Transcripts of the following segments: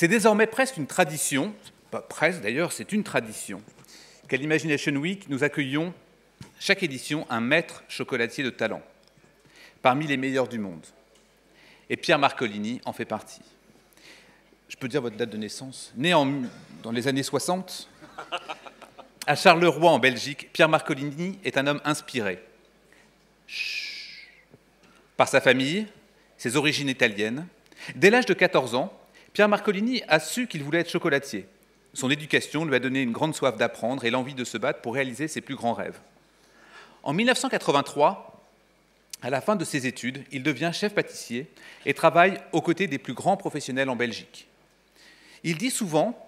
C'est désormais presque une tradition, pas presque d'ailleurs, c'est une tradition, qu'à l'Imagination Week, nous accueillons chaque édition un maître chocolatier de talent, parmi les meilleurs du monde. Et Pierre Marcolini en fait partie. Je peux dire votre date de naissance? Né dans les années 60, à Charleroi, en Belgique, Pierre Marcolini est un homme inspiré par sa famille, ses origines italiennes. Dès l'âge de 14 ans, Pierre Marcolini a su qu'il voulait être chocolatier. Son éducation lui a donné une grande soif d'apprendre et l'envie de se battre pour réaliser ses plus grands rêves. En 1983, à la fin de ses études, il devient chef pâtissier et travaille aux côtés des plus grands professionnels en Belgique. Il dit souvent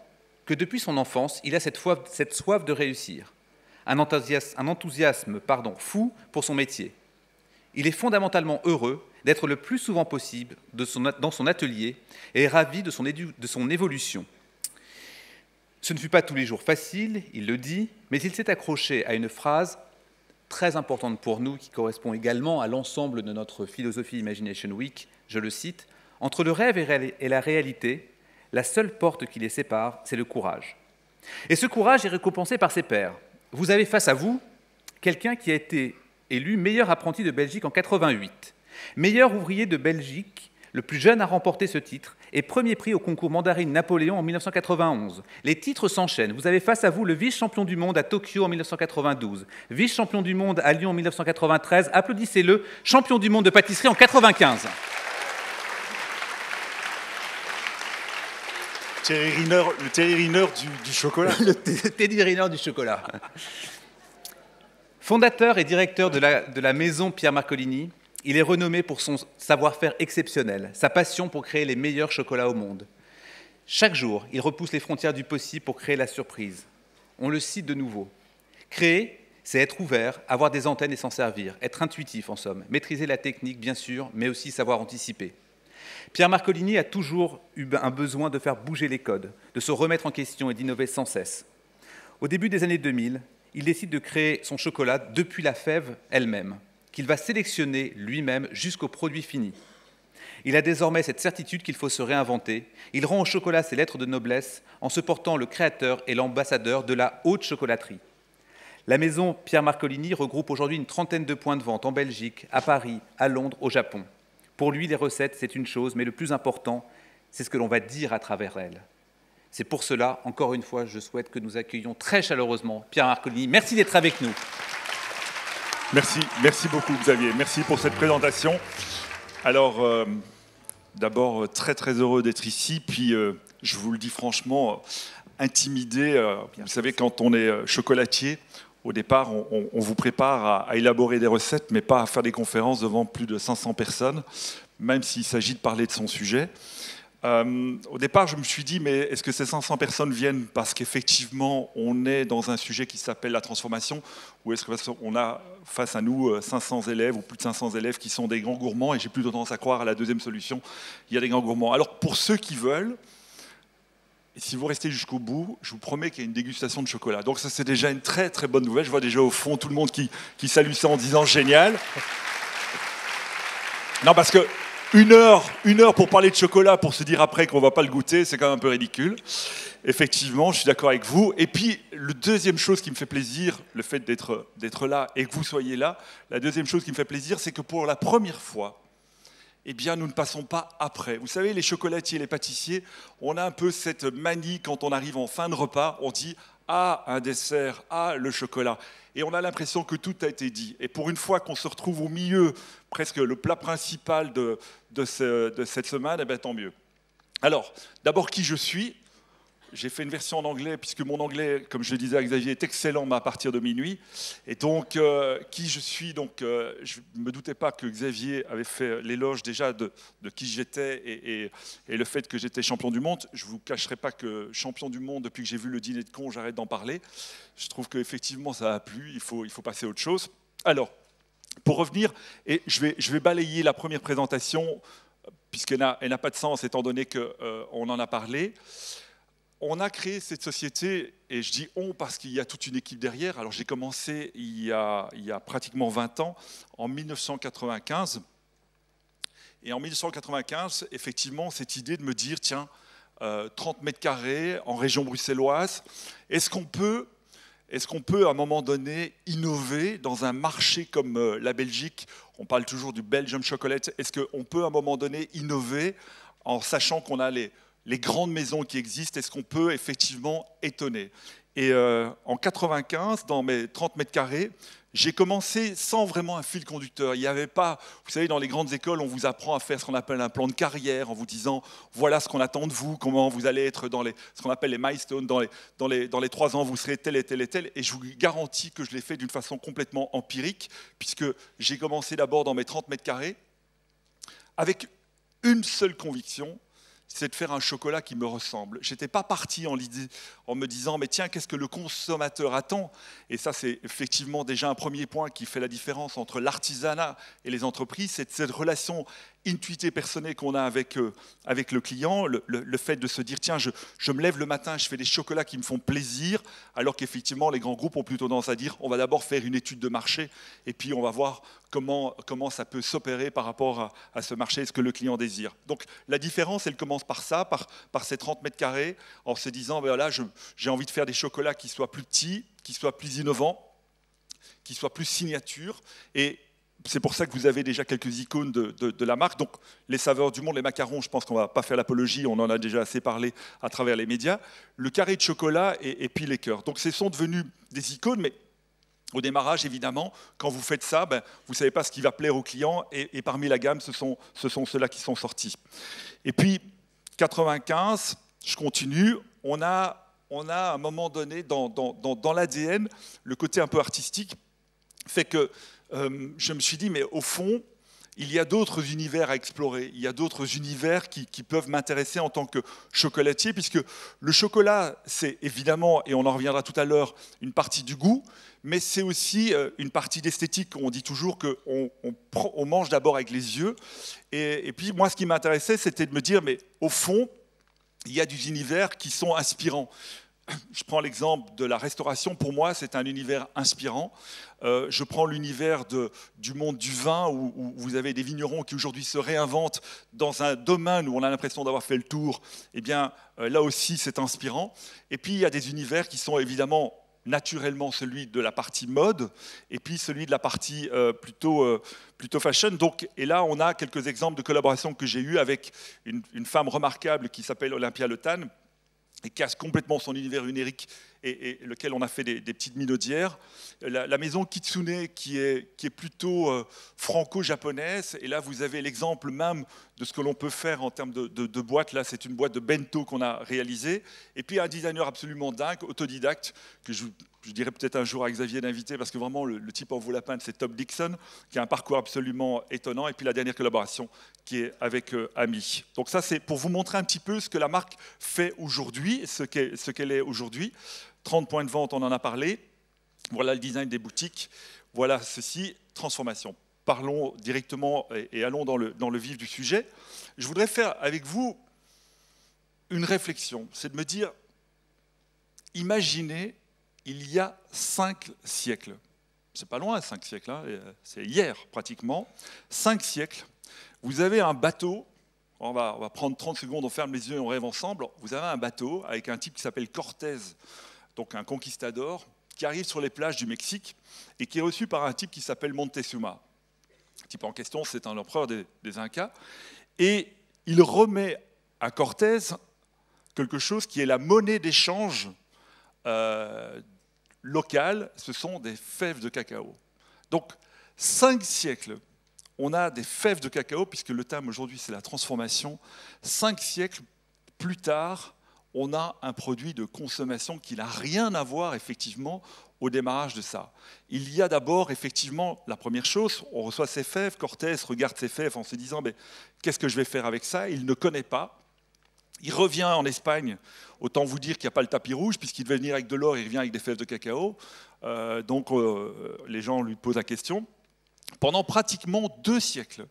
que depuis son enfance, il a cette soif de réussir, un enthousiasme fou pour son métier. Il est fondamentalement heureux d'être le plus souvent possible dans son atelier et est ravi de son évolution. Ce ne fut pas tous les jours facile, il le dit, mais il s'est accroché à une phrase très importante pour nous, qui correspond également à l'ensemble de notre philosophie Imagination Week, je le cite, « Entre le rêve et la réalité, la seule porte qui les sépare, c'est le courage. » Et ce courage est récompensé par ses pairs. Vous avez face à vous quelqu'un qui a été élu meilleur apprenti de Belgique en 88, meilleur ouvrier de Belgique, le plus jeune à remporter ce titre, et premier prix au concours Mandarine Napoléon en 1991. Les titres s'enchaînent. Vous avez face à vous le vice-champion du monde à Tokyo en 1992, vice-champion du monde à Lyon en 1993, applaudissez-le, champion du monde de pâtisserie en 1995. Le Teddy Riner du chocolat. Le Teddy Riner du chocolat. Fondateur et directeur de la maison Pierre Marcolini, il est renommé pour son savoir-faire exceptionnel, sa passion pour créer les meilleurs chocolats au monde. Chaque jour, il repousse les frontières du possible pour créer la surprise. On le cite de nouveau. Créer, c'est être ouvert, avoir des antennes et s'en servir, être intuitif en somme, maîtriser la technique bien sûr, mais aussi savoir anticiper. Pierre Marcolini a toujours eu un besoin de faire bouger les codes, de se remettre en question et d'innover sans cesse. Au début des années 2000, il décide de créer son chocolat depuis la fève elle-même, qu'il va sélectionner lui-même jusqu'au produit fini. Il a désormais cette certitude qu'il faut se réinventer. Il rend au chocolat ses lettres de noblesse en se portant le créateur et l'ambassadeur de la haute chocolaterie. La maison Pierre Marcolini regroupe aujourd'hui une trentaine de points de vente en Belgique, à Paris, à Londres, au Japon. Pour lui, les recettes, c'est une chose, mais le plus important, c'est ce que l'on va dire à travers elles. C'est pour cela, encore une fois, je souhaite que nous accueillions très chaleureusement Pierre Marcolini. Merci d'être avec nous. Merci beaucoup Xavier, merci pour cette présentation. Alors, d'abord, très très heureux d'être ici, puis je vous le dis franchement, intimidé. Vous savez, quand on est chocolatier, au départ, on vous prépare à élaborer des recettes, mais pas à faire des conférences devant plus de 500 personnes, même s'il s'agit de parler de son sujet. Au départ, je me suis dit, mais est-ce que ces 500 personnes viennent parce qu'effectivement, on est dans un sujet qui s'appelle la transformation, ou est-ce qu'on a face à nous 500 élèves, ou plus de 500 élèves qui sont des grands gourmands, et j'ai plus tendance à croire à la deuxième solution, il y a des grands gourmands. Alors, pour ceux qui veulent, et si vous restez jusqu'au bout, je vous promets qu'il y a une dégustation de chocolat. Donc ça, c'est déjà une très très bonne nouvelle. Je vois déjà au fond tout le monde qui salue ça en disant « génial ». Non, parce que une heure pour parler de chocolat, pour se dire après qu'on ne va pas le goûter, c'est quand même un peu ridicule. Effectivement, je suis d'accord avec vous. Et puis, la deuxième chose qui me fait plaisir, le fait d'être là et que vous soyez là, la deuxième chose qui me fait plaisir, c'est que pour la première fois, eh bien, nous ne passons pas après. Vous savez, les chocolatiers, les pâtissiers, on a un peu cette manie quand on arrive en fin de repas, on dit « Ah, un dessert, ah, le chocolat ». Et on a l'impression que tout a été dit. Et pour une fois qu'on se retrouve au milieu, presque le plat principal de cette semaine, eh bien, tant mieux. Alors, d'abord, qui je suis ? J'ai fait une version en anglais, puisque mon anglais, comme je le disais à Xavier, est excellent à partir de minuit. Et donc, qui je suis, donc, je ne me doutais pas que Xavier avait fait l'éloge déjà de qui j'étais et le fait que j'étais champion du monde. Je ne vous cacherai pas que champion du monde, depuis que j'ai vu le dîner de con, j'arrête d'en parler. Je trouve qu'effectivement, ça a plu, il faut passer à autre chose. Alors, pour revenir, et je vais balayer la première présentation, puisqu'elle n'a pas de sens, étant donné qu'on en a parlé. On a créé cette société, et je dis « on » parce qu'il y a toute une équipe derrière. Alors j'ai commencé il y a pratiquement 20 ans, en 1995. Et en 1995, effectivement, cette idée de me dire « tiens, 30 mètres carrés en région bruxelloise. Est-ce qu'on peut, à un moment donné, innover dans un marché comme la Belgique? On parle toujours du Belgium Chocolate. Est-ce qu'on peut, à un moment donné, innover en sachant qu'on a les grandes maisons qui existent? Est-ce qu'on peut effectivement étonner? Et en 95, dans mes 30 mètres carrés, j'ai commencé sans vraiment un fil conducteur. Il n'y avait pas, vous savez, dans les grandes écoles, on vous apprend à faire ce qu'on appelle un plan de carrière en vous disant voilà ce qu'on attend de vous, comment vous allez être dans ce qu'on appelle les milestones, dans les 3 ans, vous serez tel et tel et tel. Et je vous garantis que je l'ai fait d'une façon complètement empirique, puisque j'ai commencé d'abord dans mes 30 mètres carrés avec une seule conviction, c'est de faire un chocolat qui me ressemble. Je n'étais pas parti en me disant, mais tiens, qu'est-ce que le consommateur attend? Et ça, c'est effectivement déjà un premier point qui fait la différence entre l'artisanat et les entreprises, c'est cette relation intuitive personnelle qu'on a avec le client, le fait de se dire, tiens, je me lève le matin, je fais des chocolats qui me font plaisir, alors qu'effectivement, les grands groupes ont plutôt tendance à dire, on va d'abord faire une étude de marché, et puis on va voir comment ça peut s'opérer par rapport à ce marché, ce que le client désire. Donc la différence, elle commence par ça, par ces 30 mètres carrés, en se disant, ben là, j'ai envie de faire des chocolats qui soient plus petits, qui soient plus innovants, qui soient plus signature, et c'est pour ça que vous avez déjà quelques icônes de la marque. Donc, les saveurs du monde, les macarons, je pense qu'on ne va pas faire l'apologie, on en a déjà assez parlé à travers les médias. Le carré de chocolat et puis les cœurs. Donc, ce sont devenus des icônes, mais au démarrage, évidemment, quand vous faites ça, ben, vous ne savez pas ce qui va plaire aux clients, et parmi la gamme, ce sont ceux-là qui sont sortis. Et puis, 95, je continue, on a à un moment donné, dans l'ADN, le côté un peu artistique, fait que je me suis dit, mais au fond, il y a d'autres univers à explorer, il y a d'autres univers qui peuvent m'intéresser en tant que chocolatier, puisque le chocolat, c'est évidemment, et on en reviendra tout à l'heure, une partie du goût, mais c'est aussi une partie d'esthétique. On dit toujours qu'on mange d'abord avec les yeux, et puis moi, ce qui m'intéressait, c'était de me dire, mais au fond, il y a des univers qui sont inspirants. Je prends l'exemple de la restauration. Pour moi, c'est un univers inspirant. Je prends l'univers du monde du vin, où vous avez des vignerons qui aujourd'hui se réinventent dans un domaine où on a l'impression d'avoir fait le tour. Eh bien, là aussi, c'est inspirant. Et puis, il y a des univers qui sont évidemment naturellement celui de la partie mode, et puis celui de la partie plutôt fashion. Donc, et là, on a quelques exemples de collaborations que j'ai eues avec une femme remarquable qui s'appelle Olympia Le Tan, et casse complètement son univers unérique, et lequel on a fait des petites minaudières. La maison Kitsune, qui est plutôt franco-japonaise, et là vous avez l'exemple même de ce que l'on peut faire en termes de boîte. Là, c'est une boîte de bento qu'on a réalisée, et puis un designer absolument dingue, autodidacte, que je dirais peut-être un jour à Xavier d'inviter, parce que vraiment le type en vaut la peine, c'est Top Dixon, qui a un parcours absolument étonnant, et puis la dernière collaboration qui est avec Ami. Donc ça, c'est pour vous montrer un petit peu ce que la marque fait aujourd'hui, ce qu'elle est aujourd'hui. 30 points de vente, on en a parlé. Voilà le design des boutiques. Voilà ceci, transformation. Parlons directement et allons dans le vif du sujet. Je voudrais faire avec vous une réflexion. C'est de me dire, imaginez, il y a 5 siècles. C'est pas loin, 5 siècles, hein, c'est hier pratiquement. 5 siècles. Vous avez un bateau. On va prendre 30 secondes, on ferme les yeux et on rêve ensemble. Vous avez un bateau avec un type qui s'appelle Cortés, donc un conquistador, qui arrive sur les plages du Mexique et qui est reçu par un type qui s'appelle Montezuma. Le type en question, c'est un empereur des Incas. Et il remet à Cortés quelque chose qui est la monnaie d'échange locale, ce sont des fèves de cacao. Donc, 5 siècles, on a des fèves de cacao, puisque le thème aujourd'hui, c'est la transformation. 5 siècles plus tard, on a un produit de consommation qui n'a rien à voir, effectivement, au démarrage de ça. Il y a d'abord, effectivement, la première chose, on reçoit ces fèves, Cortés regarde ces fèves en se disant, mais qu'est-ce que je vais faire avec ça? Il ne connaît pas. Il revient en Espagne, autant vous dire qu'il n'y a pas le tapis rouge, puisqu'il devait venir avec de l'or, il revient avec des fèves de cacao. Donc les gens lui posent la question. Pendant pratiquement 2 siècles,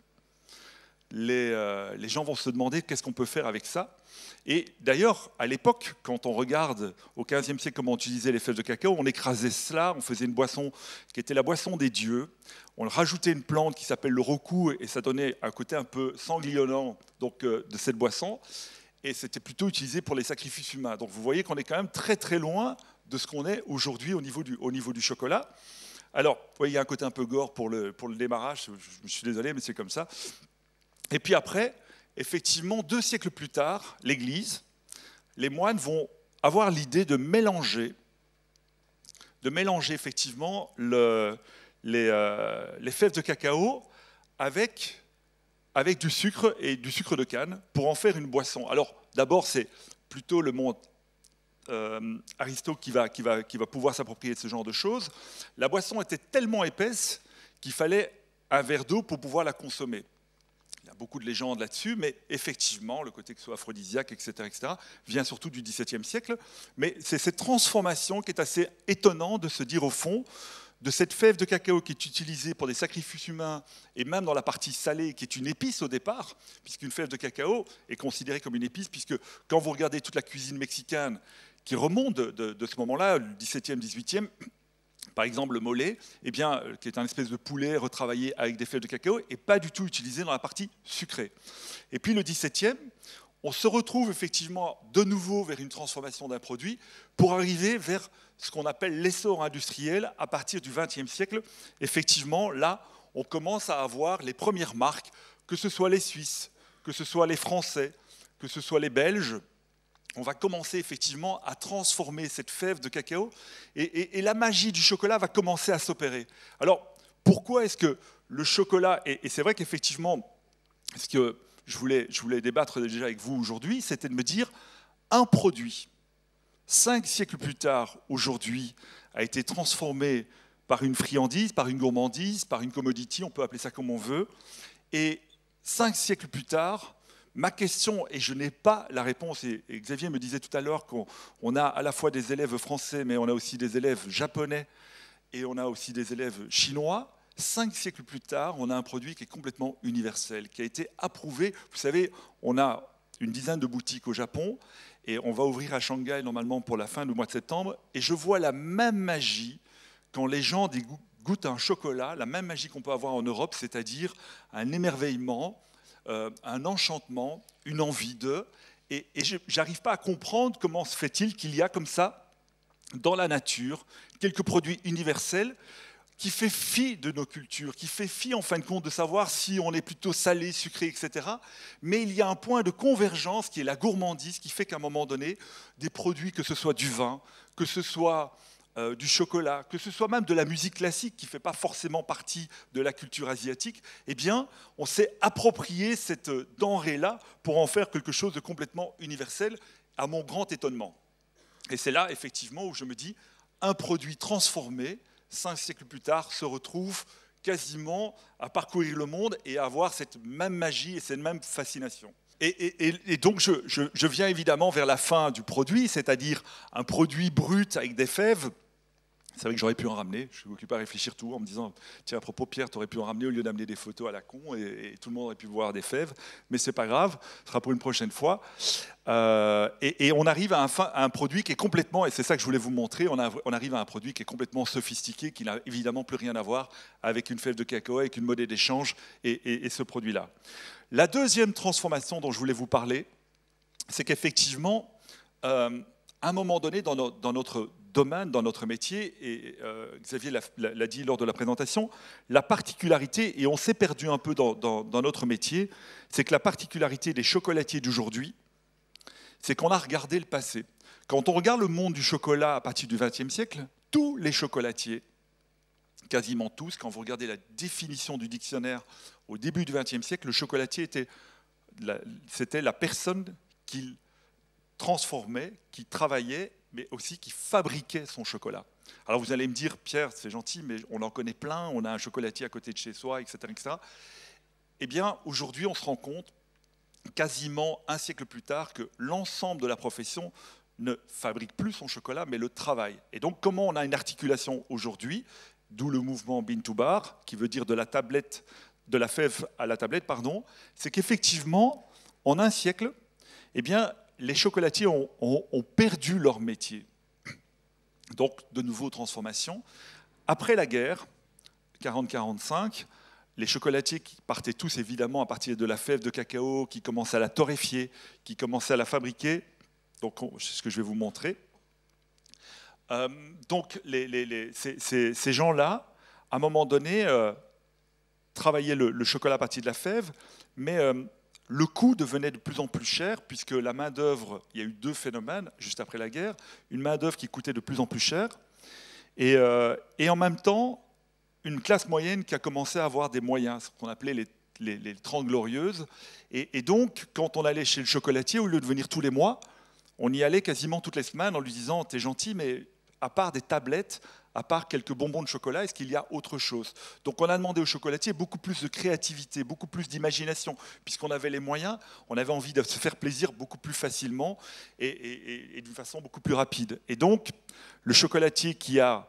les gens vont se demander qu'est-ce qu'on peut faire avec ça. Et d'ailleurs, à l'époque, quand on regarde au XVe siècle comment on utilisait les fèves de cacao, on écrasait cela, on faisait une boisson qui était la boisson des dieux. On rajoutait une plante qui s'appelle le rocou, et ça donnait un côté un peu sanglionnant donc, de cette boisson. et c'était plutôt utilisé pour les sacrifices humains. Donc vous voyez qu'on est quand même très très loin de ce qu'on est aujourd'hui au niveau du chocolat. Alors, vous voyez, il y a un côté un peu gore pour le démarrage, je me suis désolé, mais c'est comme ça. Et puis après, effectivement, 2 siècles plus tard, l'Église, les moines vont avoir l'idée de mélanger effectivement les fèves de cacao avec du sucre et du sucre de canne pour en faire une boisson. Alors d'abord c'est plutôt le monde Aristote qui va pouvoir s'approprier de ce genre de choses. La boisson était tellement épaisse qu'il fallait un verre d'eau pour pouvoir la consommer. Il y a beaucoup de légendes là-dessus, mais effectivement, le côté que ce soit aphrodisiaque, etc., vient surtout du XVIIe siècle. Mais c'est cette transformation qui est assez étonnante de se dire, au fond, de cette fève de cacao qui est utilisée pour des sacrifices humains, et même dans la partie salée, qui est une épice au départ, puisqu'une fève de cacao est considérée comme une épice, puisque quand vous regardez toute la cuisine mexicaine, qui remonte de ce moment-là, le XVIIe, XVIIIe, par exemple, le mollet, eh bien, qui est un espèce de poulet retravaillé avec des fèves de cacao, et pas du tout utilisé dans la partie sucrée. Et puis le XVIIe, on se retrouve effectivement de nouveau vers une transformation d'un produit pour arriver vers ce qu'on appelle l'essor industriel à partir du XXe siècle. Effectivement, là, on commence à avoir les premières marques, que ce soit les Suisses, que ce soit les Français, que ce soit les Belges. On va commencer effectivement à transformer cette fève de cacao et la magie du chocolat va commencer à s'opérer. Alors, pourquoi est-ce que le chocolat, et c'est vrai qu'effectivement, ce que je voulais débattre déjà avec vous aujourd'hui, c'était de me dire, un produit, 5 siècles plus tard, aujourd'hui, a été transformé par une friandise, par une gourmandise, par une commodity, on peut appeler ça comme on veut, et 5 siècles plus tard, ma question, et je n'ai pas la réponse, et Xavier me disait tout à l'heure qu'on a à la fois des élèves français, mais on a aussi des élèves japonais, et on a aussi des élèves chinois. 5 siècles plus tard, on a un produit qui est complètement universel, qui a été approuvé. Vous savez, on a une dizaine de boutiques au Japon, et on va ouvrir à Shanghai normalement pour la fin du mois de septembre, et je vois la même magie quand les gens goûtent un chocolat, la même magie qu'on peut avoir en Europe, c'est-à-dire un émerveillement, un enchantement, une envie de, et je n'arrive pas à comprendre comment se fait-il qu'il y a comme ça, dans la nature, quelques produits universels qui fait fi de nos cultures, qui fait fi en fin de compte de savoir si on est plutôt salé, sucré, etc. Mais il y a un point de convergence qui est la gourmandise, qui fait qu'à un moment donné, des produits, que ce soit du vin, que ce soit du chocolat, que ce soit même de la musique classique qui ne fait pas forcément partie de la culture asiatique, eh bien, on s'est approprié cette denrée-là pour en faire quelque chose de complètement universel, à mon grand étonnement. Et c'est là, effectivement, où je me dis, un produit transformé, 5 siècles plus tard, se retrouve quasiment à parcourir le monde et à avoir cette même magie et cette même fascination. Et donc, je viens évidemment vers la fin du produit, c'est-à-dire un produit brut avec des fèves. C'est vrai que j'aurais pu en ramener, je suis occupé à réfléchir tout en me disant, tiens, à propos, Pierre, tu aurais pu en ramener au lieu d'amener des photos à la con, et tout le monde aurait pu voir des fèves, mais c'est pas grave, ce sera pour une prochaine fois. Et on arrive à un produit qui est complètement, et c'est ça que je voulais vous montrer, on arrive à un produit qui est complètement sophistiqué, qui n'a évidemment plus rien à voir avec une fève de cacao, avec une monnaie d'échange et ce produit-là. La deuxième transformation dont je voulais vous parler, c'est qu'effectivement, à un moment donné, dans notre domaine, dans notre métier, et Xavier l'a dit lors de la présentation, la particularité, et on s'est perdu un peu dans notre métier, c'est que la particularité des chocolatiers d'aujourd'hui, c'est qu'on a regardé le passé. Quand on regarde le monde du chocolat à partir du XXe siècle, tous les chocolatiers, quasiment tous, quand vous regardez la définition du dictionnaire au début du XXe siècle, le chocolatier c'était la personne qui transformait, qui travaillait, mais aussi qui fabriquait son chocolat. Alors vous allez me dire, Pierre, c'est gentil, mais on en connaît plein, on a un chocolatier à côté de chez soi, etc. etc. Eh bien, aujourd'hui, on se rend compte, quasiment un siècle plus tard, que l'ensemble de la profession ne fabrique plus son chocolat, mais le travaille. Et donc, comment on a une articulation aujourd'hui, d'où le mouvement Bean to Bar, qui veut dire de la fève à la tablette, pardon, c'est qu'effectivement, en un siècle, eh bien, les chocolatiers ont perdu leur métier. Donc, de nouveau, transformation. Après la guerre, 40-45, les chocolatiers qui partaient tous évidemment à partir de la fève de cacao, qui commençaient à la torréfier, qui commençaient à la fabriquer. Donc c'est ce que je vais vous montrer. Donc ces gens-là, à un moment donné, travaillaient le chocolat à partir de la fève, mais le coût devenait de plus en plus cher, puisque la main-d'œuvre, il y a eu 2 phénomènes juste après la guerre, une main-d'œuvre qui coûtait de plus en plus cher, et en même temps, une classe moyenne qui a commencé à avoir des moyens, ce qu'on appelait les 30 glorieuses. Et donc, quand on allait chez le chocolatier, au lieu de venir tous les mois, on y allait quasiment toutes les semaines en lui disant « T'es gentil, mais à part des tablettes, à part quelques bonbons de chocolat, est-ce qu'il y a autre chose ?» Donc on a demandé au chocolatier beaucoup plus de créativité, beaucoup plus d'imagination. Puisqu'on avait les moyens, on avait envie de se faire plaisir beaucoup plus facilement et d'une façon beaucoup plus rapide. Et donc, le chocolatier qui a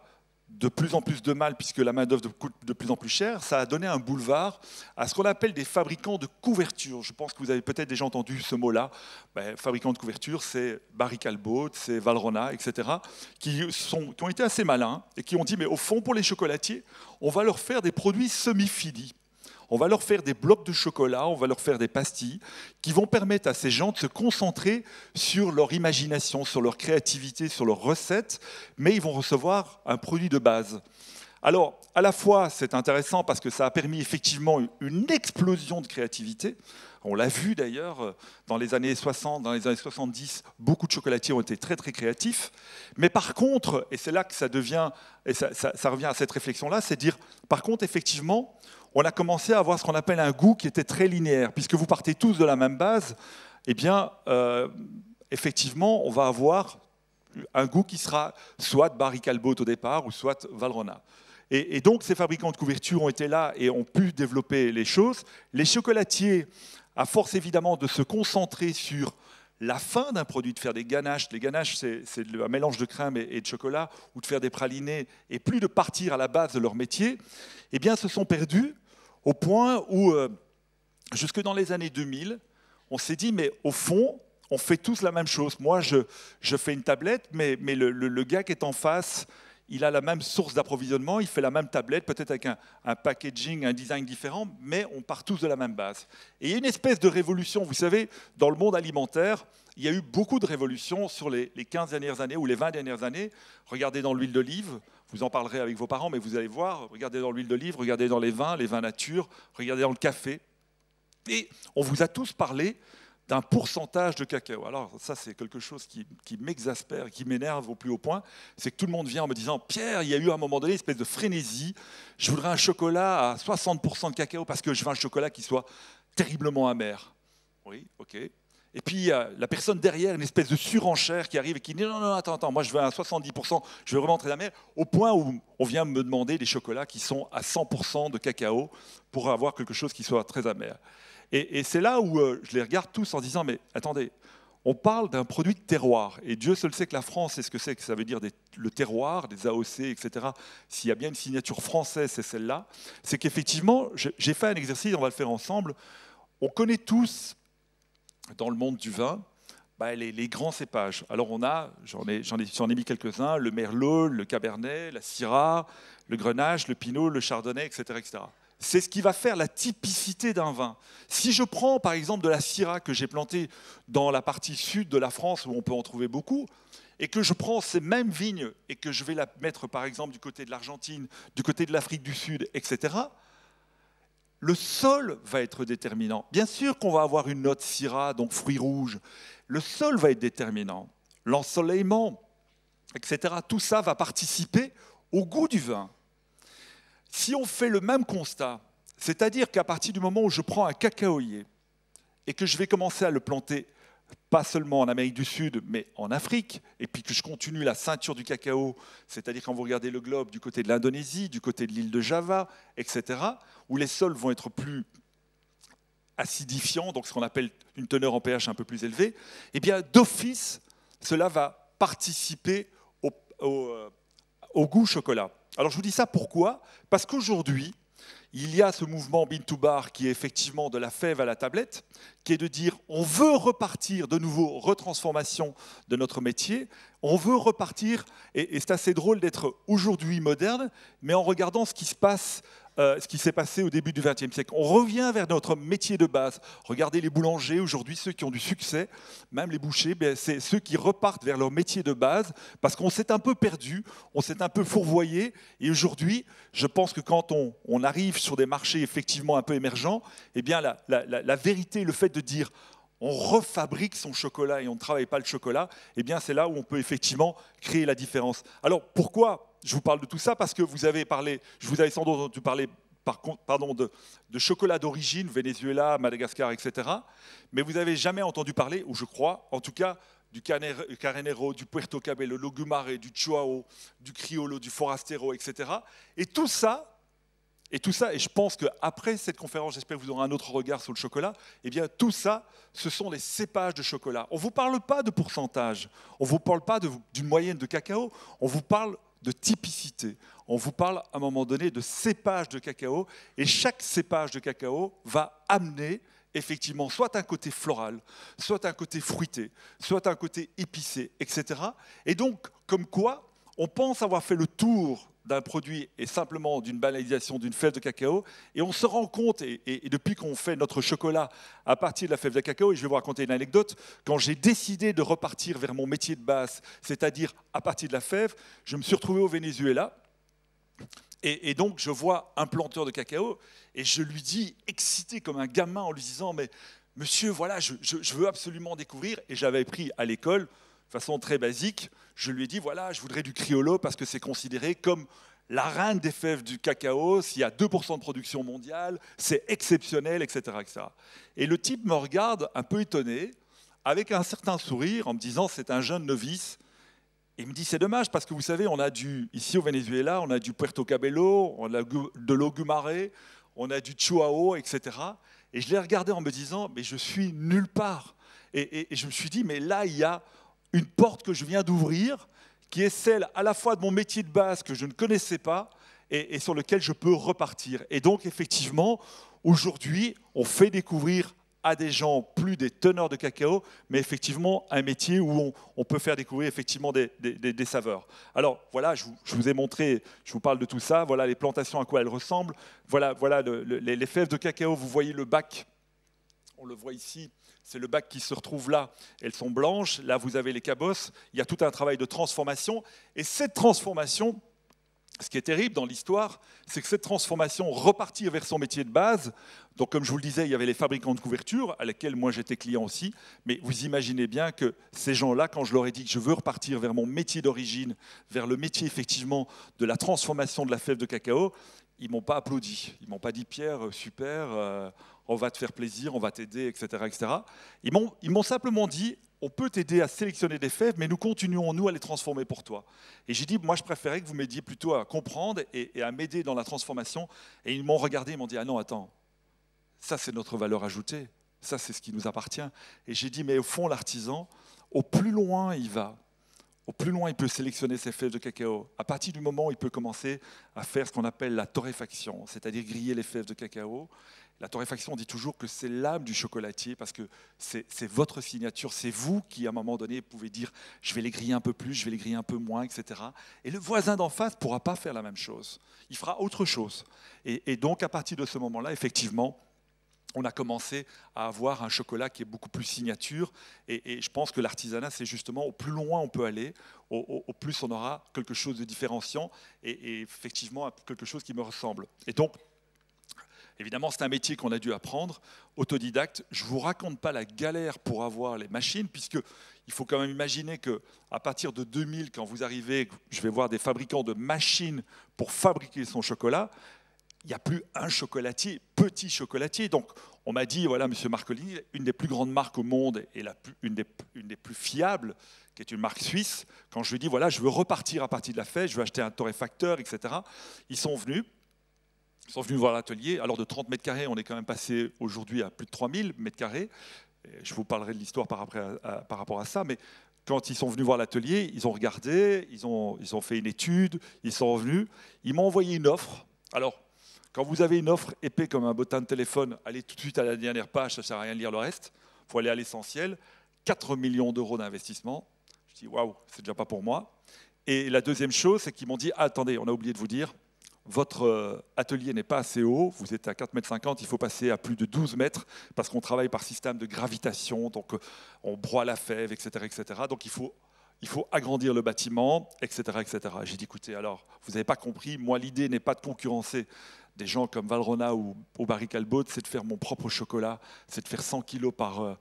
de plus en plus de mal, puisque la main-d'œuvre coûte de plus en plus cher, ça a donné un boulevard à ce qu'on appelle des fabricants de couvertures. Je pense que vous avez peut-être déjà entendu ce mot-là. Fabricants de couvertures, c'est Barry Callebaut, c'est Valrhona, etc., qui ont été assez malins et qui ont dit, mais au fond, pour les chocolatiers, on va leur faire des produits semi-finis. On va leur faire des blocs de chocolat, on va leur faire des pastilles qui vont permettre à ces gens de se concentrer sur leur imagination, sur leur créativité, sur leurs recettes, mais ils vont recevoir un produit de base. Alors, à la fois, c'est intéressant parce que ça a permis effectivement une explosion de créativité. On l'a vu d'ailleurs dans les années 60, dans les années 70, beaucoup de chocolatiers ont été très très créatifs. Mais par contre, et c'est là que ça devient, et ça revient à cette réflexion-là, c'est de dire, par contre, effectivement, on a commencé à avoir ce qu'on appelle un goût qui était très linéaire. Puisque vous partez tous de la même base, eh bien, effectivement, on va avoir un goût qui sera soit Barry Callebaut au départ, ou soit Valrhona. Et donc, ces fabricants de couvertures ont été là et ont pu développer les choses. Les chocolatiers, à force évidemment de se concentrer sur la fin d'un produit, de faire des ganaches. Les ganaches, c'est un mélange de crème et de chocolat, ou de faire des pralinés, et plus de partir à la base de leur métier, eh bien, se sont perdus au point où, jusque dans les années 2000, on s'est dit, mais au fond, on fait tous la même chose. Moi, je fais une tablette, mais le gars qui est en face, il a la même source d'approvisionnement, il fait la même tablette, peut-être avec un packaging, un design différent, mais on part tous de la même base. Et il y a une espèce de révolution, vous savez, dans le monde alimentaire, il y a eu beaucoup de révolutions sur les 15 dernières années ou les 20 dernières années. Regardez dans l'huile d'olive, vous en parlerez avec vos parents, mais vous allez voir, regardez dans l'huile d'olive, regardez dans les vins nature, regardez dans le café. Et on vous a tous parlé d'un pourcentage de cacao. Alors ça, c'est quelque chose qui m'exaspère, qui m'énerve au plus haut point, c'est que tout le monde vient en me disant « Pierre, il y a eu à un moment donné une espèce de frénésie, je voudrais un chocolat à 60% de cacao parce que je veux un chocolat qui soit terriblement amer. » Oui, ok. Et puis il y a la personne derrière, une espèce de surenchère qui arrive et qui dit « Non, non, attends, moi je veux un 70%, je veux vraiment très amer. » Au point où on vient me demander des chocolats qui sont à 100% de cacao pour avoir quelque chose qui soit très amer. Et c'est là où je les regarde tous en disant, mais attendez, on parle d'un produit de terroir. Et Dieu seul sait que la France, c'est ce que c'est, que ça veut dire le terroir, des AOC, etc. S'il y a bien une signature française, c'est celle-là. C'est qu'effectivement, j'ai fait un exercice, on va le faire ensemble. On connaît tous, dans le monde du vin, les grands cépages. Alors j'en ai mis quelques-uns, le Merlot, le Cabernet, la Syrah, le Grenache, le Pinot, le Chardonnay, etc., etc. C'est ce qui va faire la typicité d'un vin. Si je prends par exemple de la Syrah que j'ai plantée dans la partie sud de la France, où on peut en trouver beaucoup, et que je prends ces mêmes vignes et que je vais la mettre par exemple du côté de l'Argentine, du côté de l'Afrique du Sud, etc., le sol va être déterminant. Bien sûr qu'on va avoir une note Syrah, donc fruits rouges. Le sol va être déterminant. L'ensoleillement, etc. Tout ça va participer au goût du vin. Si on fait le même constat, c'est-à-dire qu'à partir du moment où je prends un cacaoyer et que je vais commencer à le planter, pas seulement en Amérique du Sud, mais en Afrique, et puis que je continue la ceinture du cacao, c'est-à-dire quand vous regardez le globe du côté de l'Indonésie, du côté de l'île de Java, etc., où les sols vont être plus acidifiants, donc ce qu'on appelle une teneur en pH un peu plus élevée, eh bien d'office, cela va participer au goût chocolat. Alors je vous dis ça pourquoi? Parce qu'aujourd'hui, il y a ce mouvement Bean to Bar qui est effectivement de la fève à la tablette, qui est de dire on veut repartir de nouveau, retransformation de notre métier, on veut repartir, et c'est assez drôle d'être aujourd'hui moderne, mais en regardant ce qui se passe ce qui s'est passé au début du XXe siècle. On revient vers notre métier de base. Regardez les boulangers, aujourd'hui, ceux qui ont du succès, même les bouchers, c'est ceux qui repartent vers leur métier de base parce qu'on s'est un peu perdu, on s'est un peu fourvoyé. Et aujourd'hui, je pense que quand on arrive sur des marchés effectivement un peu émergents, eh bien la vérité, le fait de dire on refabrique son chocolat et on ne travaille pas le chocolat, eh bien c'est là où on peut effectivement créer la différence. Alors pourquoi je vous parle de tout ça? Parce que je vous avais sans doute entendu parler de chocolat d'origine, Venezuela, Madagascar, etc. Mais vous n'avez jamais entendu parler, ou je crois, en tout cas, du Carenero, du Puerto Cabello, Logumare, du Chuao, du Criollo, du Forastero, etc. Et tout ça, et je pense qu'après cette conférence, j'espère que vous aurez un autre regard sur le chocolat, eh bien tout ça, ce sont les cépages de chocolat. On ne vous parle pas de pourcentage, on ne vous parle pas d'une moyenne de cacao, on vous parle de typicité. On vous parle à un moment donné de cépage de cacao, et chaque cépage de cacao va amener effectivement soit un côté floral, soit un côté fruité, soit un côté épicé, etc. Et donc, comme quoi, on pense avoir fait le tour d'un produit et simplement d'une banalisation d'une fève de cacao, et on se rend compte, et depuis qu'on fait notre chocolat à partir de la fève de cacao, et je vais vous raconter une anecdote, quand j'ai décidé de repartir vers mon métier de base, c'est-à-dire à partir de la fève, je me suis retrouvé au Venezuela, et donc je vois un planteur de cacao, et je lui dis, excité comme un gamin, en lui disant, mais monsieur, voilà, je veux absolument découvrir, et j'avais pris à l'école, de façon très basique, je lui ai dit, voilà, je voudrais du Criollo parce que c'est considéré comme la reine des fèves du cacao, s'il y a 2% de production mondiale, c'est exceptionnel, etc., etc. Et le type me regarde un peu étonné, avec un certain sourire, en me disant, c'est un jeune novice. Et il me dit, c'est dommage parce que vous savez, ici au Venezuela, on a du Puerto Cabello, on a de l'Ogumare, on a du Chuao, etc. Et je l'ai regardé en me disant, mais je suis nulle part. Et je me suis dit, mais là, il y a une porte que je viens d'ouvrir, qui est celle à la fois de mon métier de base que je ne connaissais pas et sur lequel je peux repartir. Et donc, effectivement, aujourd'hui, on fait découvrir à des gens plus des teneurs de cacao, mais effectivement un métier où on peut faire découvrir effectivement des saveurs. Alors voilà, je vous ai montré, je vous parle de tout ça, voilà les plantations à quoi elles ressemblent, voilà les fèves de cacao, vous voyez le bac, on le voit ici, c'est le bac qui se retrouve là, elles sont blanches, là vous avez les cabosses, il y a tout un travail de transformation, et cette transformation, ce qui est terrible dans l'histoire, c'est que cette transformation, repartir vers son métier de base, donc comme je vous le disais, il y avait les fabricants de couvertures, à lesquels moi j'étais client aussi, mais vous imaginez bien que ces gens-là, quand je leur ai dit que je veux repartir vers mon métier d'origine, vers le métier effectivement de la transformation de la fève de cacao, ils ne m'ont pas applaudi, ils ne m'ont pas dit « Pierre, super, on va te faire plaisir, on va t'aider, etc. etc. » Ils m'ont simplement dit « On peut t'aider à sélectionner des fèves, mais nous continuons, nous, à les transformer pour toi. » Et j'ai dit, moi, je préférais que vous m'aidiez plutôt à comprendre et à m'aider dans la transformation. Et ils m'ont regardé, ils m'ont dit, ah non, attends, ça, c'est notre valeur ajoutée. Ça, c'est ce qui nous appartient. Et j'ai dit, mais au fond, l'artisan, au plus loin il va, au plus loin il peut sélectionner ses fèves de cacao. À partir du moment où il peut commencer à faire ce qu'on appelle la torréfaction, c'est-à-dire griller les fèves de cacao. La torréfaction, on dit toujours que c'est l'âme du chocolatier parce que c'est votre signature, c'est vous qui, à un moment donné, pouvez dire « je vais les griller un peu plus, je vais les griller un peu moins, etc. » Et le voisin d'en face ne pourra pas faire la même chose. Il fera autre chose. Et donc, à partir de ce moment-là, effectivement, on a commencé à avoir un chocolat qui est beaucoup plus signature. Et je pense que l'artisanat, c'est justement au plus loin on peut aller, au plus on aura quelque chose de différenciant et effectivement quelque chose qui me ressemble. Et donc, évidemment, c'est un métier qu'on a dû apprendre, autodidacte. Je ne vous raconte pas la galère pour avoir les machines, puisqu'il faut quand même imaginer qu'à partir de 2000, quand vous arrivez, je vais voir des fabricants de machines pour fabriquer son chocolat, il n'y a plus un chocolatier, petit chocolatier. Donc, on m'a dit, voilà, Monsieur Marcolini, une des plus grandes marques au monde et une des plus fiables, qui est une marque suisse. Quand je lui ai dit, voilà, je veux repartir à partir de la fête, je veux acheter un torréfacteur, etc. Ils sont venus voir l'atelier. Alors, de 30 mètres carrés, on est quand même passé aujourd'hui à plus de 3000 mètres carrés. Je vous parlerai de l'histoire par rapport à ça, mais quand ils sont venus voir l'atelier, ils ont regardé, ils ont fait une étude, ils sont revenus, ils m'ont envoyé une offre. Alors, quand vous avez une offre épais comme un bottin de téléphone, allez tout de suite à la dernière page, ça ne sert à rien de lire le reste, il faut aller à l'essentiel. 4 millions d'euros d'investissement. Je dis, waouh, c'est déjà pas pour moi. Et la deuxième chose, c'est qu'ils m'ont dit, ah, attendez, on a oublié de vous dire, votre atelier n'est pas assez haut, vous êtes à 4,50 m, il faut passer à plus de 12 mètres, parce qu'on travaille par système de gravitation, donc on broie la fève, etc. etc. Donc il faut agrandir le bâtiment, etc. etc. J'ai dit, écoutez, alors, vous n'avez pas compris, moi l'idée n'est pas de concurrencer des gens comme Valrhona ou Barry Callebaut, c'est de faire mon propre chocolat, c'est de faire 100 kilos par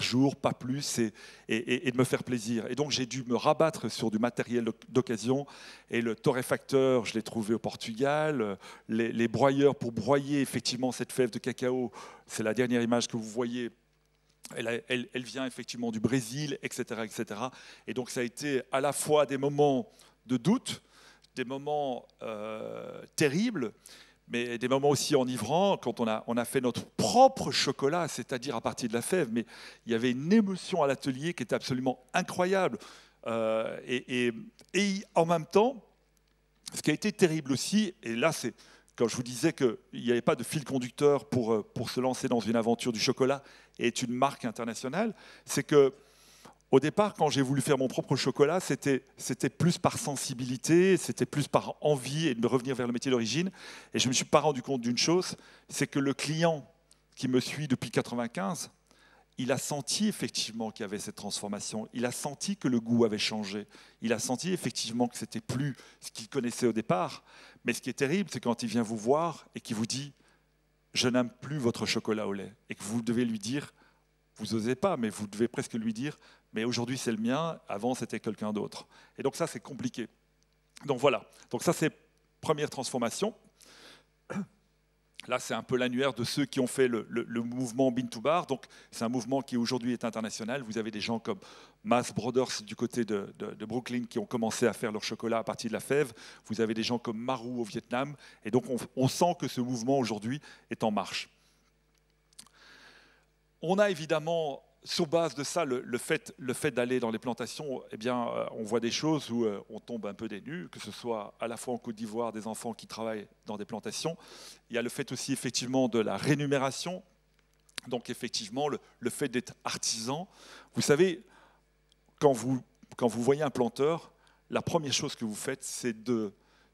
jour, pas plus, et de me faire plaisir. Et donc j'ai dû me rabattre sur du matériel d'occasion, et le torréfacteur, je l'ai trouvé au Portugal, les broyeurs pour broyer effectivement cette fève de cacao, c'est la dernière image que vous voyez, elle vient effectivement du Brésil, etc., etc. Et donc ça a été à la fois des moments de doute, des moments terribles, mais des moments aussi enivrants quand on a fait notre propre chocolat, c'est-à-dire à partir de la fève. Mais il y avait une émotion à l'atelier qui était absolument incroyable. Et en même temps, ce qui a été terrible aussi, et là c'est quand je vous disais qu'il n'y avait pas de fil conducteur pour se lancer dans une aventure du chocolat et être une marque internationale, c'est que au départ, quand j'ai voulu faire mon propre chocolat, c'était plus par sensibilité, c'était plus par envie et de me revenir vers le métier d'origine. Et je ne me suis pas rendu compte d'une chose, c'est que le client qui me suit depuis 1995, il a senti effectivement qu'il y avait cette transformation. Il a senti que le goût avait changé. Il a senti effectivement que c'était plus ce qu'il connaissait au départ. Mais ce qui est terrible, c'est quand il vient vous voir et qu'il vous dit « Je n'aime plus votre chocolat au lait » et que vous devez lui dire, vous n'osez pas, mais vous devez presque lui dire « Mais aujourd'hui c'est le mien, avant c'était quelqu'un d'autre ». Et donc ça c'est compliqué. Donc voilà, donc ça c'est première transformation. Là, c'est un peu l'annuaire de ceux qui ont fait le mouvement Bean to Bar. Donc, c'est un mouvement qui aujourd'hui est international. Vous avez des gens comme Mars Brothers du côté de Brooklyn qui ont commencé à faire leur chocolat à partir de la fève. Vous avez des gens comme Maru au Vietnam. Et donc, on sent que ce mouvement aujourd'hui est en marche. On a évidemment, sur base de ça, le fait d'aller dans les plantations, eh bien, on voit des choses où on tombe un peu des nues, que ce soit à la fois en Côte d'Ivoire, des enfants qui travaillent dans des plantations. Il y a le fait aussi effectivement de la rémunération, donc effectivement le fait d'être artisan. Vous savez, quand vous voyez un planteur, la première chose que vous faites, c'est de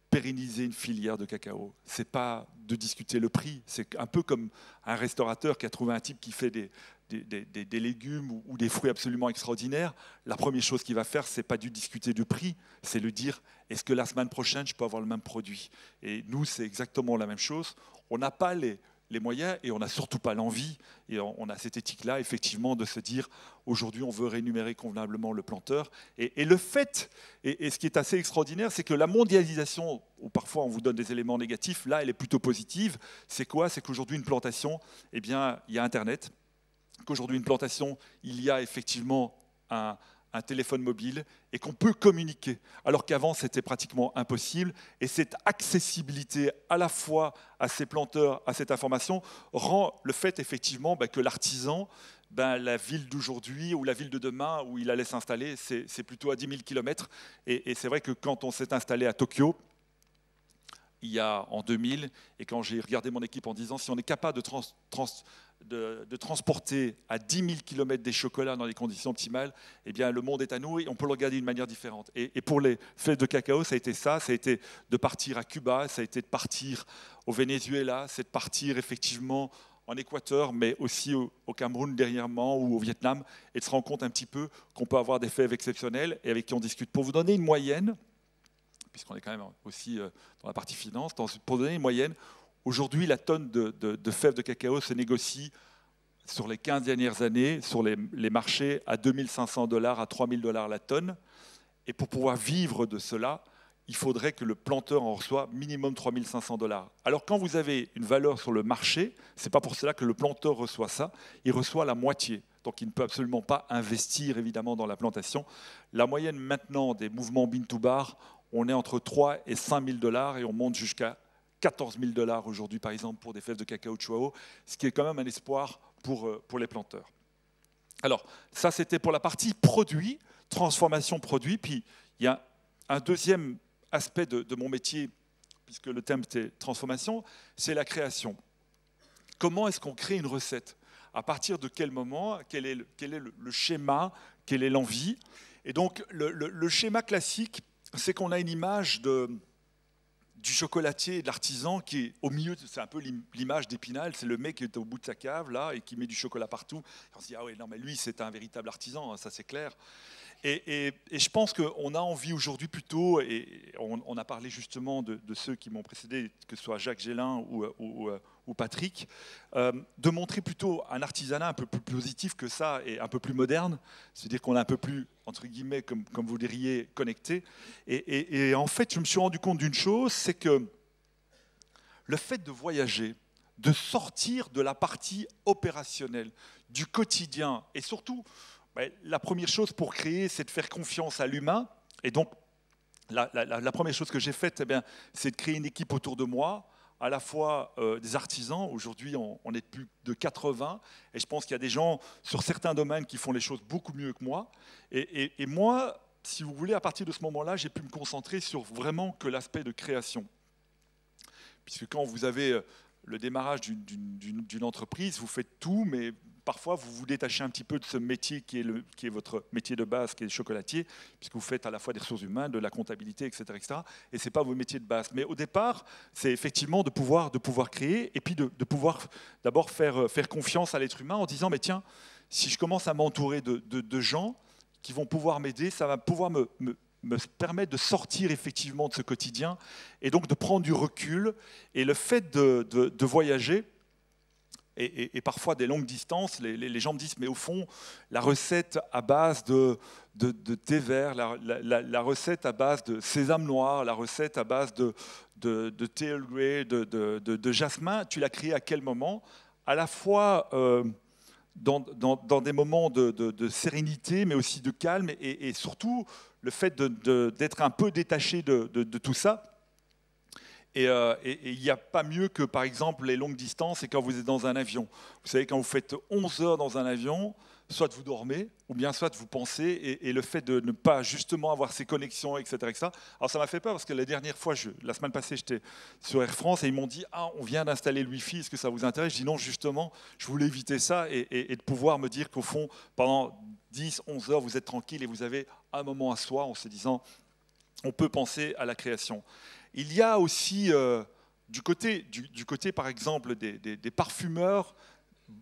pérenniser une filière de cacao. Ce n'est pas de discuter le prix, c'est un peu comme un restaurateur qui a trouvé un type qui fait des légumes ou des fruits absolument extraordinaires. La première chose qu'il va faire, ce n'est pas du discuter du prix, c'est le dire, est-ce que la semaine prochaine, je peux avoir le même produit? Et nous, c'est exactement la même chose. On n'a pas les moyens et on n'a surtout pas l'envie. Et on a cette éthique-là, effectivement, de se dire, aujourd'hui, on veut rémunérer convenablement le planteur. Et le fait, et ce qui est assez extraordinaire, c'est que la mondialisation, où parfois on vous donne des éléments négatifs, là, elle est plutôt positive. C'est quoi? C'est qu'aujourd'hui, une plantation, eh bien, il y a Internet. Qu'aujourd'hui, une plantation, il y a effectivement un téléphone mobile et qu'on peut communiquer, alors qu'avant c'était pratiquement impossible. Et cette accessibilité à la fois à ces planteurs, à cette information, rend le fait effectivement que l'artisan, la ville d'aujourd'hui ou la ville de demain où il allait s'installer, c'est plutôt à 10 000 km. Et c'est vrai que quand on s'est installé à Tokyo, il y a en 2000, et quand j'ai regardé mon équipe en disant si on est capable de transporter à 10 000 km des chocolats dans les conditions optimales, eh bien le monde est à nous et on peut le regarder d'une manière différente. Et pour les fèves de cacao, ça a été ça a été de partir à Cuba, ça a été de partir au Venezuela, c'est de partir effectivement en Équateur, mais aussi au Cameroun dernièrement ou au Vietnam, et de se rendre compte un petit peu qu'on peut avoir des fèves exceptionnelles et avec qui on discute. Pour vous donner une moyenne, puisqu'on est quand même aussi dans la partie finance, pour donner une moyenne, aujourd'hui, la tonne de fèves de cacao se négocie sur les 15 dernières années sur les marchés à 2 500 $, à 3 000 $ la tonne. Et pour pouvoir vivre de cela, il faudrait que le planteur en reçoive minimum 3 500 $. Alors quand vous avez une valeur sur le marché, ce n'est pas pour cela que le planteur reçoit ça, il reçoit la moitié. Donc il ne peut absolument pas investir évidemment dans la plantation. La moyenne maintenant des mouvements Bean to Bar, on est entre 3 et 5 000 $ et on monte jusqu'à 14 000 $ aujourd'hui, par exemple, pour des fèves de cacao Chuao, ce qui est quand même un espoir pour les planteurs. Alors, ça, c'était pour la partie produit, transformation produit. Puis, il y a un deuxième aspect de mon métier, puisque le thème était transformation, c'est la création. Comment est-ce qu'on crée une recette? À partir de quel moment? Quel est le schéma? Quelle est l'envie? Et donc, le schéma classique, c'est qu'on a une image du chocolatier et de l'artisan qui est au milieu, c'est un peu l'image d'Épinal, c'est le mec qui est au bout de sa cave là et qui met du chocolat partout. On se dit ah oui non mais lui c'est un véritable artisan, hein, ça c'est clair. Et je pense qu'on a envie aujourd'hui plutôt, et on a parlé justement de ceux qui m'ont précédé, que ce soit Jacques Gélin ou Patrick, de montrer plutôt un artisanat un peu plus positif que ça et un peu plus moderne, c'est-à-dire qu'on est un peu plus, entre guillemets, comme vous diriez, connecté. Et en fait, je me suis rendu compte d'une chose, c'est que le fait de voyager, de sortir de la partie opérationnelle, du quotidien, et surtout, la première chose pour créer, c'est de faire confiance à l'humain. Et donc, la première chose que j'ai faite, c'est de créer une équipe autour de moi, à la fois des artisans. Aujourd'hui, on est plus de 80. Et je pense qu'il y a des gens sur certains domaines qui font les choses beaucoup mieux que moi. Et moi, si vous voulez, à partir de ce moment-là, j'ai pu me concentrer sur vraiment que l'aspect de création. Puisque quand vous avez le démarrage d'une entreprise, vous faites tout, mais parfois vous vous détachez un petit peu de ce métier qui est votre métier de base, qui est le chocolatier, puisque vous faites à la fois des ressources humaines, de la comptabilité, etc. Et ce n'est pas vos métiers de base. Mais au départ, c'est effectivement de pouvoir créer et puis de pouvoir d'abord faire confiance à l'être humain en disant, mais tiens, si je commence à m'entourer de gens qui vont pouvoir m'aider, ça va pouvoir me permettre de sortir effectivement de ce quotidien et donc de prendre du recul. Et le fait de voyager, et parfois des longues distances, les gens me disent, mais au fond, la recette à base de thé vert, la recette à base de sésame noir, la recette à base de thé Earl Grey, de jasmin, tu l'as créée à quel moment? À la fois dans des moments de sérénité, mais aussi de calme, et surtout le fait d'être un peu détaché de tout ça. Et il n'y a pas mieux que, par exemple, les longues distances et quand vous êtes dans un avion. Vous savez, quand vous faites 11 heures dans un avion, soit vous dormez, ou bien soit vous pensez, et le fait de ne pas justement avoir ces connexions, etc. Alors ça m'a fait peur, parce que la dernière fois, la semaine passée, j'étais sur Air France, et ils m'ont dit « Ah, on vient d'installer le Wi-Fi, est-ce que ça vous intéresse ?» Je dis « Non, justement, je voulais éviter ça, et de pouvoir me dire qu'au fond, pendant 10, 11 heures, vous êtes tranquille, et vous avez un moment à soi, en se disant « On peut penser à la création ». Il y a aussi, du côté, par exemple, des parfumeurs,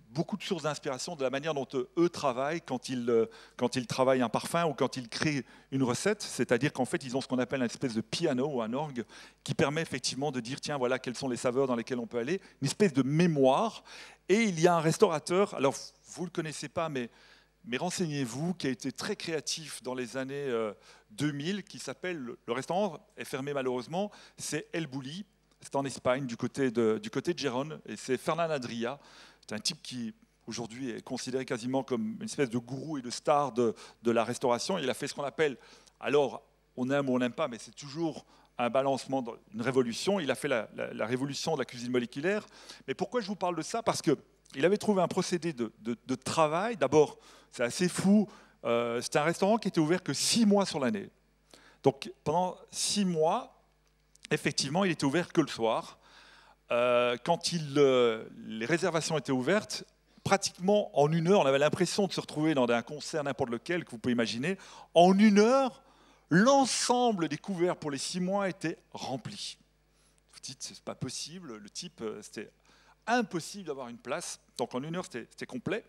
beaucoup de sources d'inspiration de la manière dont eux travaillent quand ils travaillent un parfum ou quand ils créent une recette. C'est-à-dire qu'en fait, ils ont ce qu'on appelle une espèce de piano ou un orgue qui permet effectivement de dire, tiens, voilà, quelles sont les saveurs dans lesquelles on peut aller, une espèce de mémoire. Et il y a un restaurateur, alors vous ne le connaissez pas, mais renseignez-vous, qui a été très créatif dans les années 2000, qui s'appelle, le restaurant est fermé malheureusement, c'est El Bulli, c'est en Espagne, du côté de Gérone, et c'est Fernand Adria, c'est un type qui aujourd'hui est considéré quasiment comme une espèce de gourou et de star de la restauration. Il a fait ce qu'on appelle, alors on aime ou on n'aime pas, mais c'est toujours un balancement, une révolution. Il a fait la révolution de la cuisine moléculaire. Mais pourquoi je vous parle de ça? Parce que il avait trouvé un procédé de travail. D'abord, c'est assez fou, c'était un restaurant qui était ouvert que 6 mois sur l'année. Donc pendant 6 mois, effectivement, il était ouvert que le soir. Quand les réservations étaient ouvertes, pratiquement en 1 heure, on avait l'impression de se retrouver dans un concert n'importe lequel que vous pouvez imaginer. En 1 heure, l'ensemble des couverts pour les 6 mois étaient remplis. Vous dites, c'est pas possible, le type, c'était impossible d'avoir une place. Donc en 1 heure, c'était complet.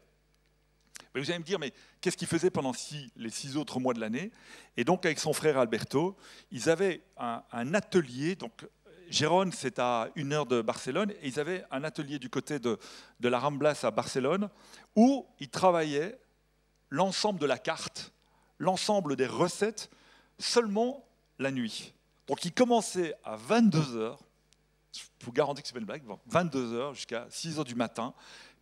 Mais vous allez me dire, mais qu'est-ce qu'il faisait pendant les 6 autres mois de l'année? Et donc avec son frère Alberto, ils avaient un atelier. Donc Gérone, c'est à 1 heure de Barcelone, et ils avaient un atelier du côté de la Ramblas à Barcelone, où ils travaillaient l'ensemble de la carte, l'ensemble des recettes, seulement la nuit. Donc ils commençaient à 22 heures. Je vous garantis que c'est pas une blague, 22 heures jusqu'à 6 heures du matin,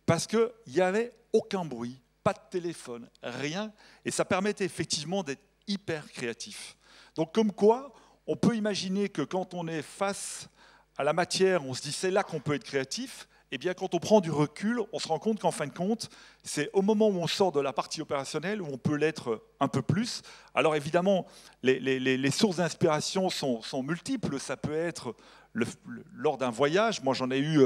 parce qu'il n'y avait aucun bruit, pas de téléphone, rien, et ça permettait effectivement d'être hyper créatif. Donc comme quoi, on peut imaginer que quand on est face à la matière, on se dit c'est là qu'on peut être créatif, et bien quand on prend du recul, on se rend compte qu'en fin de compte, c'est au moment où on sort de la partie opérationnelle où on peut l'être un peu plus. Alors évidemment, les sources d'inspiration sont multiples, ça peut être lors d'un voyage. Moi j'en ai eu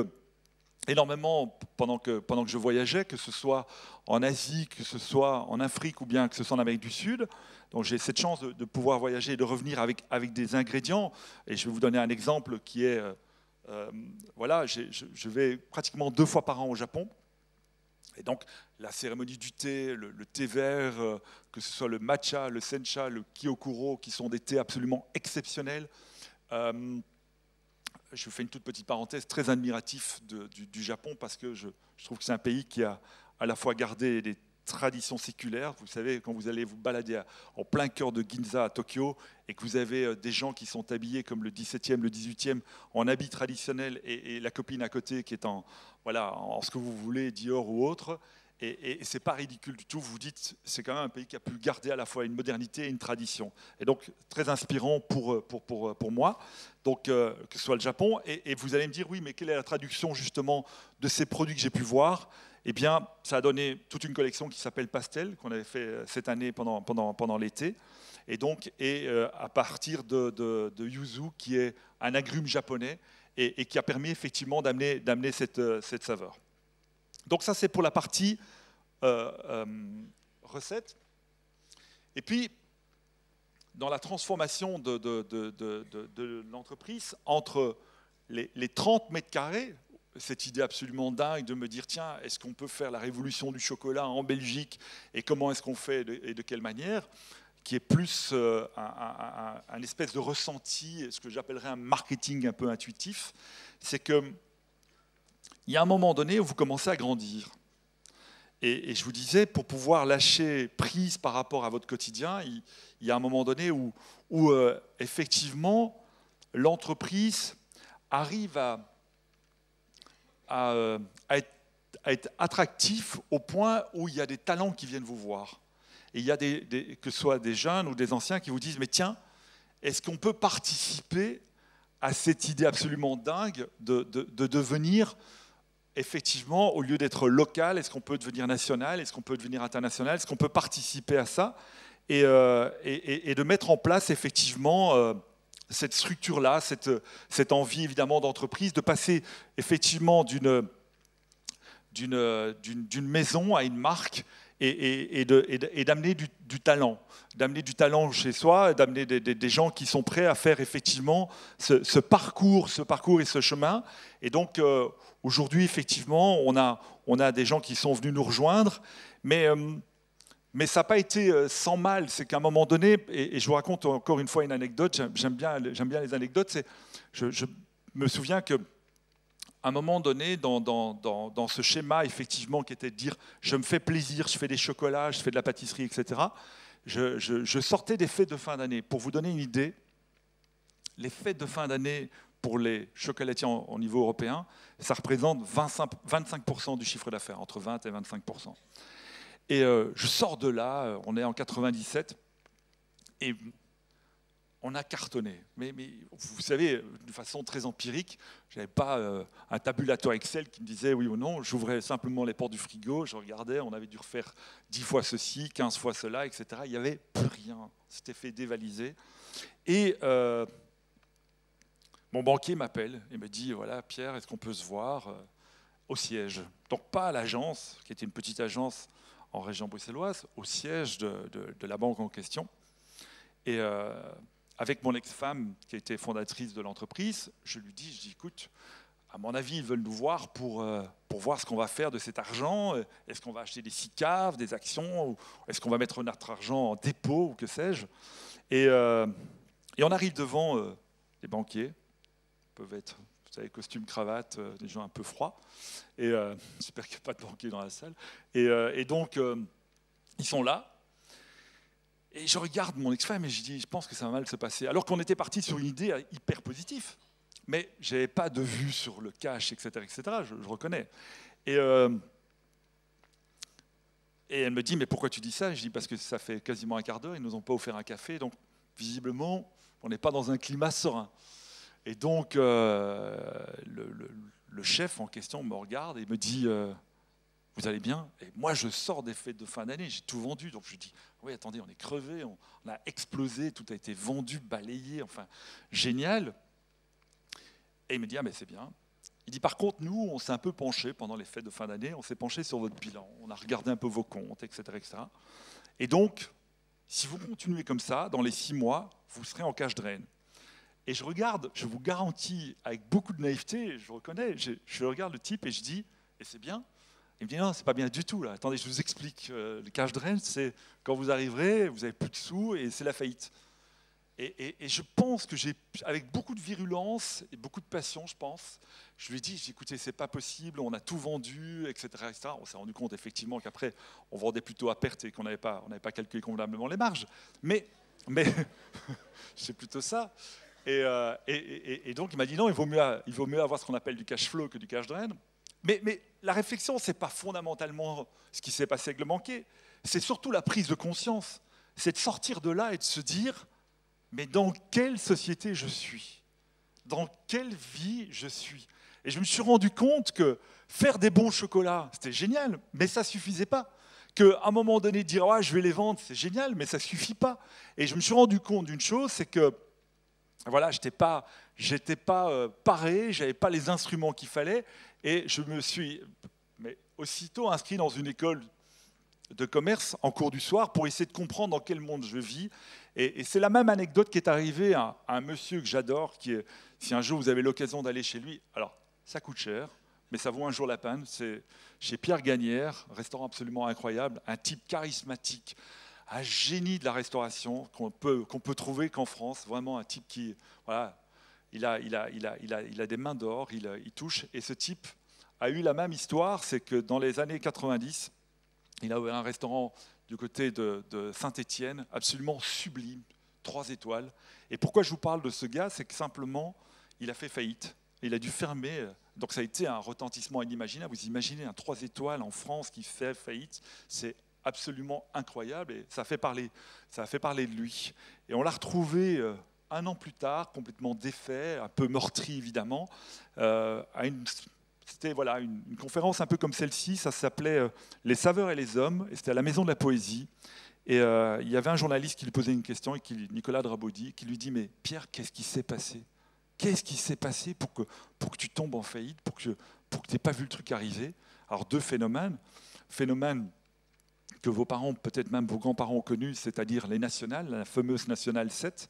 énormément pendant que je voyageais, que ce soit en Asie, que ce soit en Afrique ou bien que ce soit en Amérique du Sud. Donc j'ai cette chance de pouvoir voyager et de revenir avec des ingrédients. Et je vais vous donner un exemple qui est, voilà, je vais pratiquement 2 fois par an au Japon. Et donc la cérémonie du thé, le thé vert, que ce soit le matcha, le sencha, le kyokuro, qui sont des thés absolument exceptionnels. Je fais une toute petite parenthèse, très admiratif du Japon parce que je trouve que c'est un pays qui a à la fois gardé des traditions séculaires. Vous savez, quand vous allez vous balader en plein cœur de Ginza à Tokyo et que vous avez des gens qui sont habillés comme le 17e, le 18e en habits traditionnels et la copine à côté qui est voilà, en ce que vous voulez, Dior ou autre, et c'est pas ridicule du tout. Vous vous dites, c'est quand même un pays qui a pu garder à la fois une modernité et une tradition. Et donc, très inspirant pour moi, donc, que ce soit le Japon. Et vous allez me dire, oui, mais quelle est la traduction justement de ces produits que j'ai pu voir? Eh bien, ça a donné toute une collection qui s'appelle Pastel, qu'on avait fait cette année pendant l'été. Et donc, à partir de yuzu, qui est un agrume japonais, et qui a permis effectivement d'amener cette saveur. Donc ça, c'est pour la partie recette. Et puis, dans la transformation de l'entreprise, entre les 30 mètres carrés, cette idée absolument dingue de me dire, tiens, est-ce qu'on peut faire la révolution du chocolat en Belgique et comment est-ce qu'on fait et de quelle manière, qui est plus un espèce de ressenti, ce que j'appellerais un marketing un peu intuitif, c'est que il y a un moment donné où vous commencez à grandir. Et je vous disais, pour pouvoir lâcher prise par rapport à votre quotidien, il y a un moment donné où effectivement, l'entreprise arrive à être attractif au point où il y a des talents qui viennent vous voir. Et il y a que ce soit des jeunes ou des anciens qui vous disent, mais tiens, est-ce qu'on peut participer à cette idée absolument dingue de devenir, effectivement, au lieu d'être local, est-ce qu'on peut devenir national, est-ce qu'on peut devenir international, est-ce qu'on peut participer à ça et de mettre en place, effectivement, cette structure-là, cette envie, évidemment, d'entreprise, de passer, effectivement, d'une maison à une marque et d'amener du talent. D'amener du talent chez soi, d'amener des gens qui sont prêts à faire effectivement ce parcours et ce chemin. Et donc aujourd'hui, effectivement, on a des gens qui sont venus nous rejoindre, mais ça n'a pas été sans mal. C'est qu'à un moment donné, et je vous raconte encore une fois une anecdote, j'aime bien les anecdotes, je me souviens que à un moment donné, dans ce schéma, effectivement, qui était de dire « je me fais plaisir, je fais des chocolats, je fais de la pâtisserie, etc. », je sortais des fêtes de fin d'année. Pour vous donner une idée, les fêtes de fin d'année pour les chocolatiers au niveau européen, ça représente 25% du chiffre d'affaires, entre 20 et 25%. Et je sors de là, on est en 97, et on a cartonné. Mais vous savez, de façon très empirique, je n'avais pas un tabulateur Excel qui me disait oui ou non. J'ouvrais simplement les portes du frigo, je regardais, on avait dû refaire 10 fois ceci, 15 fois cela, etc. Il n'y avait plus rien. C'était fait dévaliser. Et mon banquier m'appelle et me dit, voilà, Pierre, est-ce qu'on peut se voir au siège? Donc pas à l'agence, qui était une petite agence en région bruxelloise, au siège de la banque en question. Et avec mon ex-femme, qui était fondatrice de l'entreprise, je lui dis, écoute, à mon avis, ils veulent nous voir pour voir ce qu'on va faire de cet argent. Est-ce qu'on va acheter des SICAV, des actions, ou est-ce qu'on va mettre notre argent en dépôt, ou que sais-je? Et on arrive devant les banquiers, peuvent être, vous savez, costume, cravate, des gens un peu froids. Et j'espère qu'il n'y a pas de banquiers dans la salle. Et donc, ils sont là. Et je regarde mon ex-femme et je dis, je pense que ça va mal se passer. Alors qu'on était parti sur une idée hyper positive. Mais je n'avais pas de vue sur le cash, etc., je reconnais. Et elle me dit, mais pourquoi tu dis ça? Je dis, parce que ça fait quasiment un quart d'heure, ils ne nous ont pas offert un café, donc visiblement, on n'est pas dans un climat serein. Et donc, le chef en question me regarde et me dit, vous allez bien? Et moi, je sors des fêtes de fin d'année, j'ai tout vendu. Donc je dis, oui, attendez, on est crevé, on a explosé, tout a été vendu, balayé, enfin, génial. Et il me dit, ah, mais c'est bien. Il dit, par contre, nous, on s'est un peu penché pendant les fêtes de fin d'année, on s'est penché sur votre bilan, on a regardé un peu vos comptes, etc., etc. Et donc, si vous continuez comme ça, dans les 6 mois, vous serez en cash drain. Et je regarde, je vous garantis, avec beaucoup de naïveté, je reconnais, je regarde le type et je dis, et c'est bien. Il me dit, non, c'est pas bien du tout, là. Attendez, je vous explique. Le cash drain, c'est quand vous arriverez, vous avez plus de sous et c'est la faillite. Et je pense que j'ai, avec beaucoup de virulence et beaucoup de passion, je pense, je lui ai dit, écoutez, c'est pas possible, on a tout vendu, etc., etc. On s'est rendu compte effectivement qu'après, on vendait plutôt à perte et qu'on n'avait pas calculé convenablement les marges. Mais c'est plutôt ça. Et donc il m'a dit non, il vaut mieux avoir ce qu'on appelle du cash flow que du cash drain. Mais la réflexion, c'est pas fondamentalement ce qui s'est passé avec le banquier. C'est surtout la prise de conscience. C'est de sortir de là et de se dire, mais dans quelle société je suis? Dans quelle vie je suis? Et je me suis rendu compte que faire des bons chocolats, c'était génial, mais ça ne suffisait pas. Qu'à un moment donné, dire ah, je vais les vendre, c'est génial, mais ça ne suffit pas. Et je me suis rendu compte d'une chose, c'est que voilà, j'étais pas paré, j'avais pas les instruments qu'il fallait, et je me suis aussitôt inscrit dans une école de commerce en cours du soir pour essayer de comprendre dans quel monde je vis. Et c'est la même anecdote qui est arrivée à un monsieur que j'adore, si un jour vous avez l'occasion d'aller chez lui, alors ça coûte cher, mais ça vaut un jour la peine, c'est chez Pierre Gagnère, restaurant absolument incroyable, un type charismatique, un génie de la restauration qu'on peut trouver qu'en France, vraiment un type qui, voilà, il a des mains d'or, il touche, et ce type a eu la même histoire, c'est que dans les années 90, il a ouvert un restaurant du côté de Saint-Étienne, absolument sublime, 3 étoiles. Et pourquoi je vous parle de ce gars, c'est que simplement, il a fait faillite. Il a dû fermer. Donc ça a été un retentissement inimaginable. Vous imaginez un 3 étoiles en France qui fait faillite, c'est absolument incroyable et ça a fait parler de lui. Et on l'a retrouvé 1 an plus tard, complètement défait, un peu meurtri évidemment, c'était voilà, une conférence un peu comme celle-ci, ça s'appelait Les saveurs et les hommes, et c'était à la Maison de la Poésie. Et il y avait un journaliste qui lui posait une question, Nicolas Drabaudy, qui lui dit « Mais Pierre, qu'est-ce qui s'est passé? Qu'est-ce qui s'est passé pour que tu tombes en faillite, pour que tu n'aies pas vu le truc arriver ?» Alors 2 phénomènes que vos parents, peut-être même vos grands-parents ont connus, c'est-à-dire les nationales, la fameuse Nationale 7.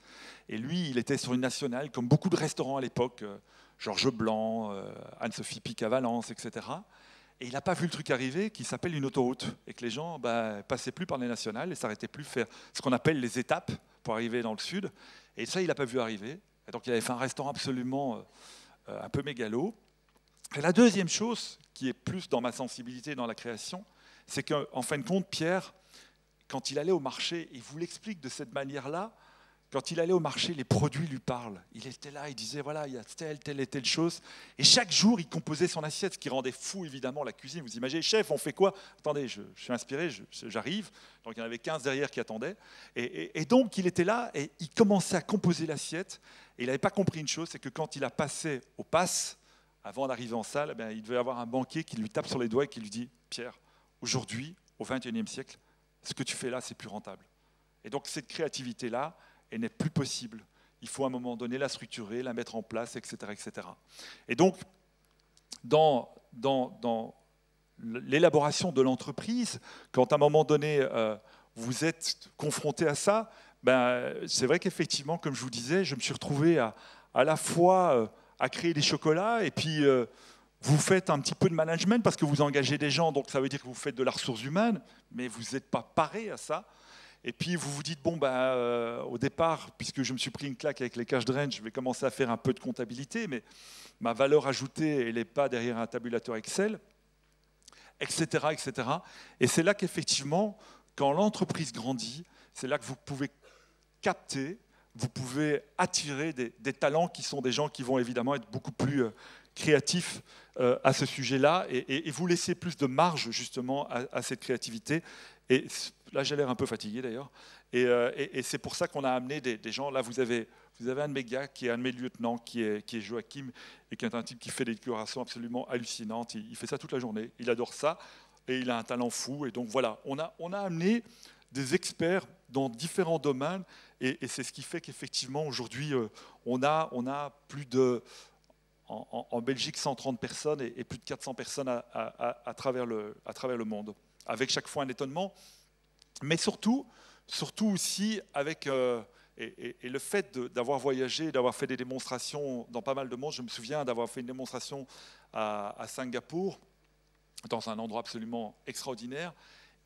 Et lui, il était sur une nationale, comme beaucoup de restaurants à l'époque, Georges Blanc, Anne-Sophie Pic à Valence, etc. Et il n'a pas vu le truc arriver, qui s'appelle une autoroute, et que les gens passaient plus par les nationales et s'arrêtaient plus faire ce qu'on appelle les étapes pour arriver dans le sud. Et ça, il n'a pas vu arriver. Et donc il avait fait un restaurant absolument un peu mégalo. Et la deuxième chose, qui est plus dans ma sensibilité dans la création, c'est qu'en fin de compte, Pierre, quand il allait au marché, il vous l'explique de cette manière-là, quand il allait au marché, les produits lui parlent. Il était là, il disait, voilà, il y a telle et telle chose. Et chaque jour, il composait son assiette, ce qui rendait fou, évidemment, la cuisine. Vous imaginez, chef, on fait quoi? Attendez, je suis inspiré, j'arrive. Donc, il y en avait 15 derrière qui attendaient. Et donc, il était là, et il commençait à composer l'assiette. Et il n'avait pas compris une chose, c'est que quand il a passé au pass, avant d'arriver en salle, eh il devait avoir un banquier qui lui tape sur les doigts et qui lui dit, Pierre, aujourd'hui, au XXIe siècle, ce que tu fais là, c'est plus rentable. Et donc, cette créativité-là, elle n'est plus possible. Il faut à un moment donné la structurer, la mettre en place, etc. etc. Et donc, dans l'élaboration de l'entreprise, quand à un moment donné, vous êtes confronté à ça, c'est vrai qu'effectivement, comme je vous disais, je me suis retrouvé à la fois à créer des chocolats, et puis vous faites un petit peu de management parce que vous engagez des gens, donc ça veut dire que vous faites de la ressource humaine, mais vous n'êtes pas paré à ça. Et puis vous vous dites, bon, au départ, puisque je me suis pris une claque avec les cash drains, je vais commencer à faire un peu de comptabilité, mais ma valeur ajoutée, elle n'est pas derrière un tabulateur Excel, etc. etc. Et c'est là qu'effectivement, quand l'entreprise grandit, c'est là que vous pouvez capter, vous pouvez attirer des talents qui sont des gens qui vont évidemment être beaucoup plus créatifs à ce sujet-là et vous laisser plus de marge justement à cette créativité. Et là, j'ai l'air un peu fatigué d'ailleurs. Et c'est pour ça qu'on a amené des gens. Là, vous avez un de mes gars qui est un de mes lieutenants, qui est Joachim, et qui est un type qui fait des décorations absolument hallucinantes. Il fait ça toute la journée. Il adore ça. Et il a un talent fou. Et donc voilà, on a amené des experts dans différents domaines. Et c'est ce qui fait qu'effectivement, aujourd'hui, on a plus de... en Belgique 130 personnes et plus de 400 personnes à travers le monde, avec chaque fois un étonnement, mais surtout aussi avec... Et le fait d'avoir voyagé, d'avoir fait des démonstrations dans pas mal de monde, je me souviens d'avoir fait une démonstration à Singapour, dans un endroit absolument extraordinaire.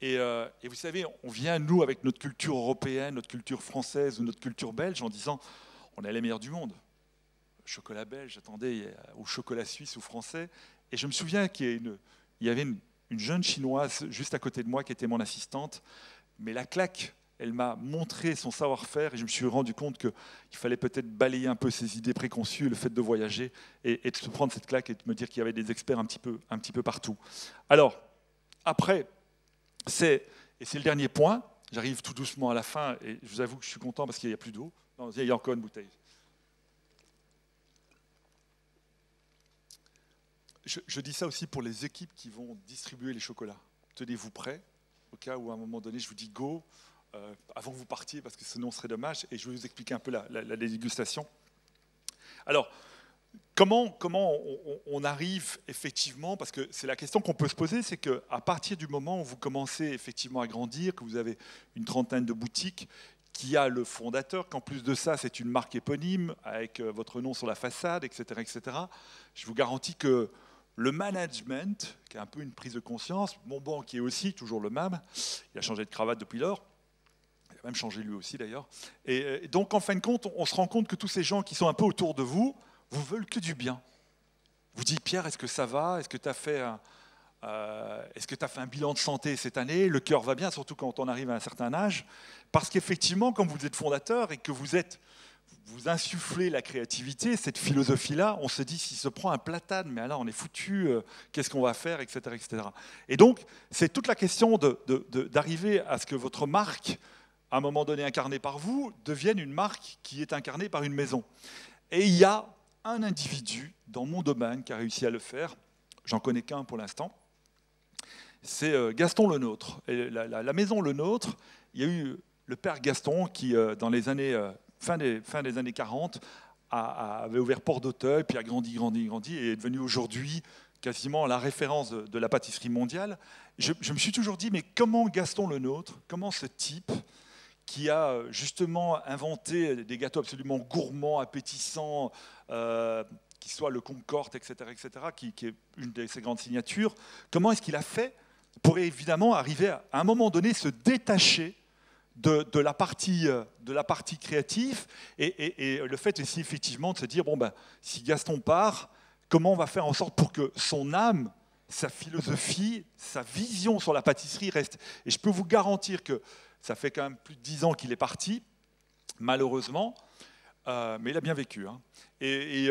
Et vous savez, on vient, nous, avec notre culture européenne, notre culture française ou notre culture belge, en disant on est les meilleurs du monde. Le chocolat belge, attendez, ou chocolat suisse ou français. Et je me souviens qu'il y avait une jeune chinoise juste à côté de moi qui était mon assistante, mais la claque, elle m'a montré son savoir-faire et je me suis rendu compte qu'il fallait peut-être balayer un peu ses idées préconçues, le fait de voyager et de se prendre cette claque et de me dire qu'il y avait des experts un petit peu partout. Alors, après, c'est le dernier point, j'arrive tout doucement à la fin et je vous avoue que je suis content parce qu'il n'y a plus d'eau. Non, il y a encore une bouteille. Je dis ça aussi pour les équipes qui vont distribuer les chocolats. Tenez-vous prêts, au cas où à un moment donné je vous dis go, avant que vous partiez, parce que sinon ce serait dommage, et je vais vous expliquer un peu la dégustation. Alors, comment on arrive effectivement, parce que c'est la question qu'on peut se poser, c'est qu'à partir du moment où vous commencez effectivement à grandir, que vous avez une trentaine de boutiques, qu'il y a le fondateur, qu'en plus de ça, c'est une marque éponyme, avec votre nom sur la façade, etc., je vous garantis que le management, qui est un peu une prise de conscience, mon banquier aussi, toujours le même, il a changé de cravate depuis lors, il a même changé lui aussi d'ailleurs. Et donc, en fin de compte, on se rend compte que tous ces gens qui sont un peu autour de vous, vous veulent que du bien. Vous dites, Pierre, est-ce que ça va? Est-ce que tu as fait un bilan de santé cette année? Le cœur va bien, surtout quand on arrive à un certain âge. Parce qu'effectivement, comme vous êtes fondateur et que vous insufflez la créativité, cette philosophie-là, on se dit, s'il se prend un platane, mais alors on est foutu, qu'est-ce qu'on va faire, etc. Et donc, c'est toute la question d'arriver à ce que votre marque, à un moment donné incarnée par vous, devienne une marque qui est incarnée par une maison. Et il y a un individu dans mon domaine qui a réussi à le faire, j'en connais qu'un pour l'instant, c'est Gaston Lenôtre. Et la maison Lenôtre, il y a eu le père Gaston qui, dans les années... fin des années 40, avait ouvert Port d'Auteuil, puis a grandi, et est devenu aujourd'hui quasiment la référence de la pâtisserie mondiale. Je me suis toujours dit, mais comment Gaston Lenôtre, comment ce type qui a justement inventé des gâteaux absolument gourmands, appétissants, qui soit le Concorde, etc., qui est une de ses grandes signatures, comment est-ce qu'il a fait pour évidemment arriver à un moment donné se détacher de la partie créative et le fait aussi effectivement de se dire, bon ben, si Gaston part, comment on va faire en sorte pour que son âme, sa philosophie, sa vision sur la pâtisserie reste. Et je peux vous garantir que ça fait quand même plus de 10 ans qu'il est parti, malheureusement, mais il a bien vécu. Hein. Et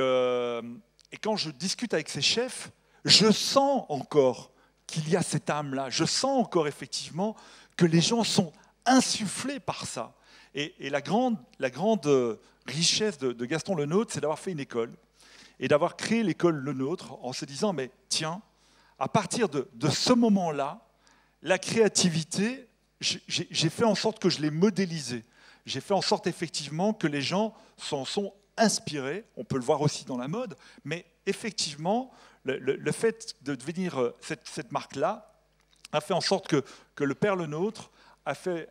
quand je discute avec ses chefs, je sens encore qu'il y a cette âme-là. Je sens encore effectivement que les gens sont insufflés par ça. Et la grande richesse de Gaston Lenôtre, c'est d'avoir fait une école et d'avoir créé l'école Lenôtre en se disant, mais tiens, à partir de ce moment-là, la créativité, j'ai fait en sorte que je l'ai modélisée. J'ai fait en sorte effectivement que les gens s'en sont inspirés. On peut le voir aussi dans la mode, mais effectivement, le fait de devenir cette marque-là a fait en sorte que le père Lenôtre a fait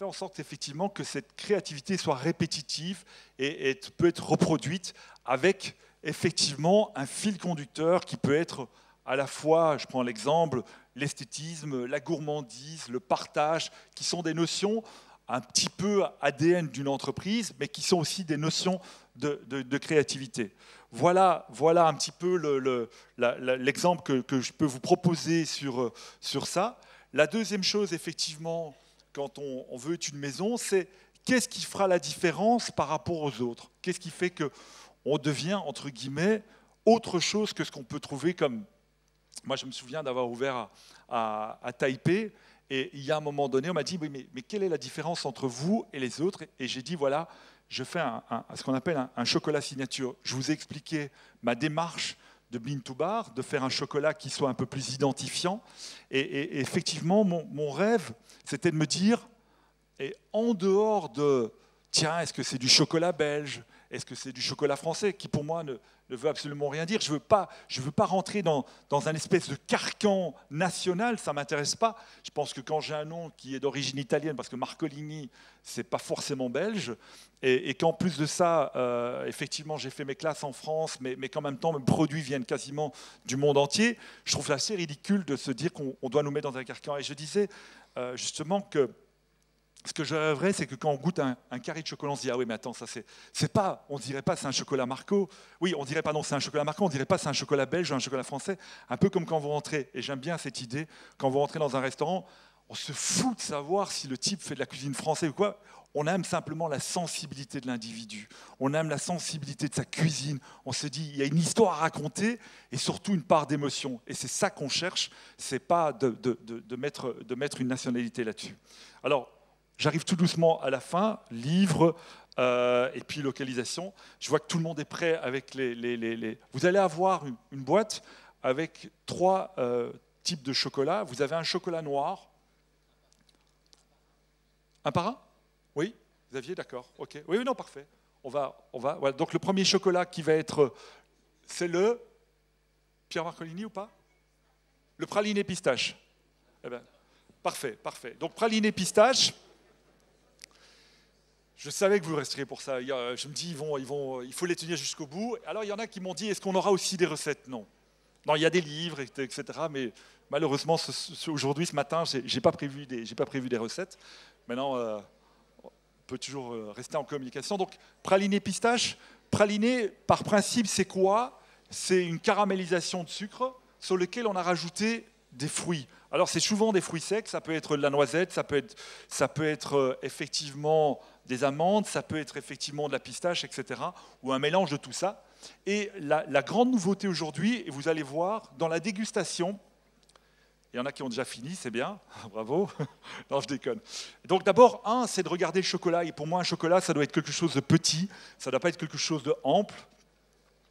en sorte effectivement que cette créativité soit répétitive et peut être reproduite avec effectivement un fil conducteur qui peut être à la fois, je prends l'exemple, l'esthétisme, la gourmandise, le partage, qui sont des notions un petit peu ADN d'une entreprise, mais qui sont aussi des notions de créativité. Voilà un petit peu l'exemple que je peux vous proposer sur ça. La deuxième chose, effectivement, quand on veut être une maison, c'est qu'est-ce qui fera la différence par rapport aux autres? Qu'est-ce qui fait qu'on devient, entre guillemets, autre chose que ce qu'on peut trouver comme... Moi, je me souviens d'avoir ouvert à Taipei, et il y a un moment donné, on m'a dit, mais quelle est la différence entre vous et les autres? Et j'ai dit, voilà, je fais ce qu'on appelle un chocolat signature. Je vous ai expliqué ma démarche de Bean to Bar, de faire un chocolat qui soit un peu plus identifiant. Et effectivement, mon rêve, c'était de me dire, et en dehors de, tiens, est-ce que c'est du chocolat belge? Est-ce que c'est du chocolat français qui, pour moi, ne veut absolument rien dire. Je veux pas rentrer dans un espèce de carcan national, ça ne m'intéresse pas. Je pense que quand j'ai un nom qui est d'origine italienne, parce que Marcolini, ce n'est pas forcément belge, et qu'en plus de ça, effectivement, j'ai fait mes classes en France, mais qu'en même temps, mes produits viennent quasiment du monde entier, je trouve ça assez ridicule de se dire qu'on doit nous mettre dans un carcan. Et je disais justement que ce que je rêverais, c'est que quand on goûte un carré de chocolat, on se dit « Ah oui, mais attends, ça c'est pas, on dirait pas c'est un chocolat Marco. Oui, on dirait pas non, c'est un chocolat Marco, on dirait pas c'est un chocolat belge ou un chocolat français. » Un peu comme quand vous rentrez, et j'aime bien cette idée, quand vous rentrez dans un restaurant, on se fout de savoir si le type fait de la cuisine française ou quoi. On aime simplement la sensibilité de l'individu. On aime la sensibilité de sa cuisine. On se dit, il y a une histoire à raconter et surtout une part d'émotion. Et c'est ça qu'on cherche, c'est pas de mettre une nationalité là-dessus. Alors, j'arrive tout doucement à la fin, livre et puis localisation. Je vois que tout le monde est prêt avec les... Vous allez avoir une boîte avec 3 types de chocolat. Vous avez un chocolat noir. Un par un ? Oui, Xavier, d'accord. Ok. Oui, non, parfait. On va. Voilà. Donc le premier chocolat qui va être, c'est le Pierre Marcolini ou pas ? Le praliné pistache. Eh ben, parfait. Donc praliné pistache. Je savais que vous resteriez pour ça. Je me dis, il faut les tenir jusqu'au bout. Alors il y en a qui m'ont dit, est-ce qu'on aura aussi des recettes ? Non. Non, il y a des livres, etc. Mais malheureusement, aujourd'hui, ce matin, j'ai pas prévu des recettes. Maintenant, on peut toujours rester en communication. Donc, praliné pistache. Praliné, par principe, c'est quoi ? C'est une caramélisation de sucre sur lequel on a rajouté des fruits. Alors, c'est souvent des fruits secs. Ça peut être de la noisette, ça peut être effectivement des amandes, ça peut être effectivement de la pistache, etc. Ou un mélange de tout ça. Et la grande nouveauté aujourd'hui, et vous allez voir, dans la dégustation, il y en a qui ont déjà fini, c'est bien, bravo, non je déconne. Donc d'abord, c'est de regarder le chocolat, et pour moi un chocolat, ça doit être quelque chose de petit, ça ne doit pas être quelque chose de ample.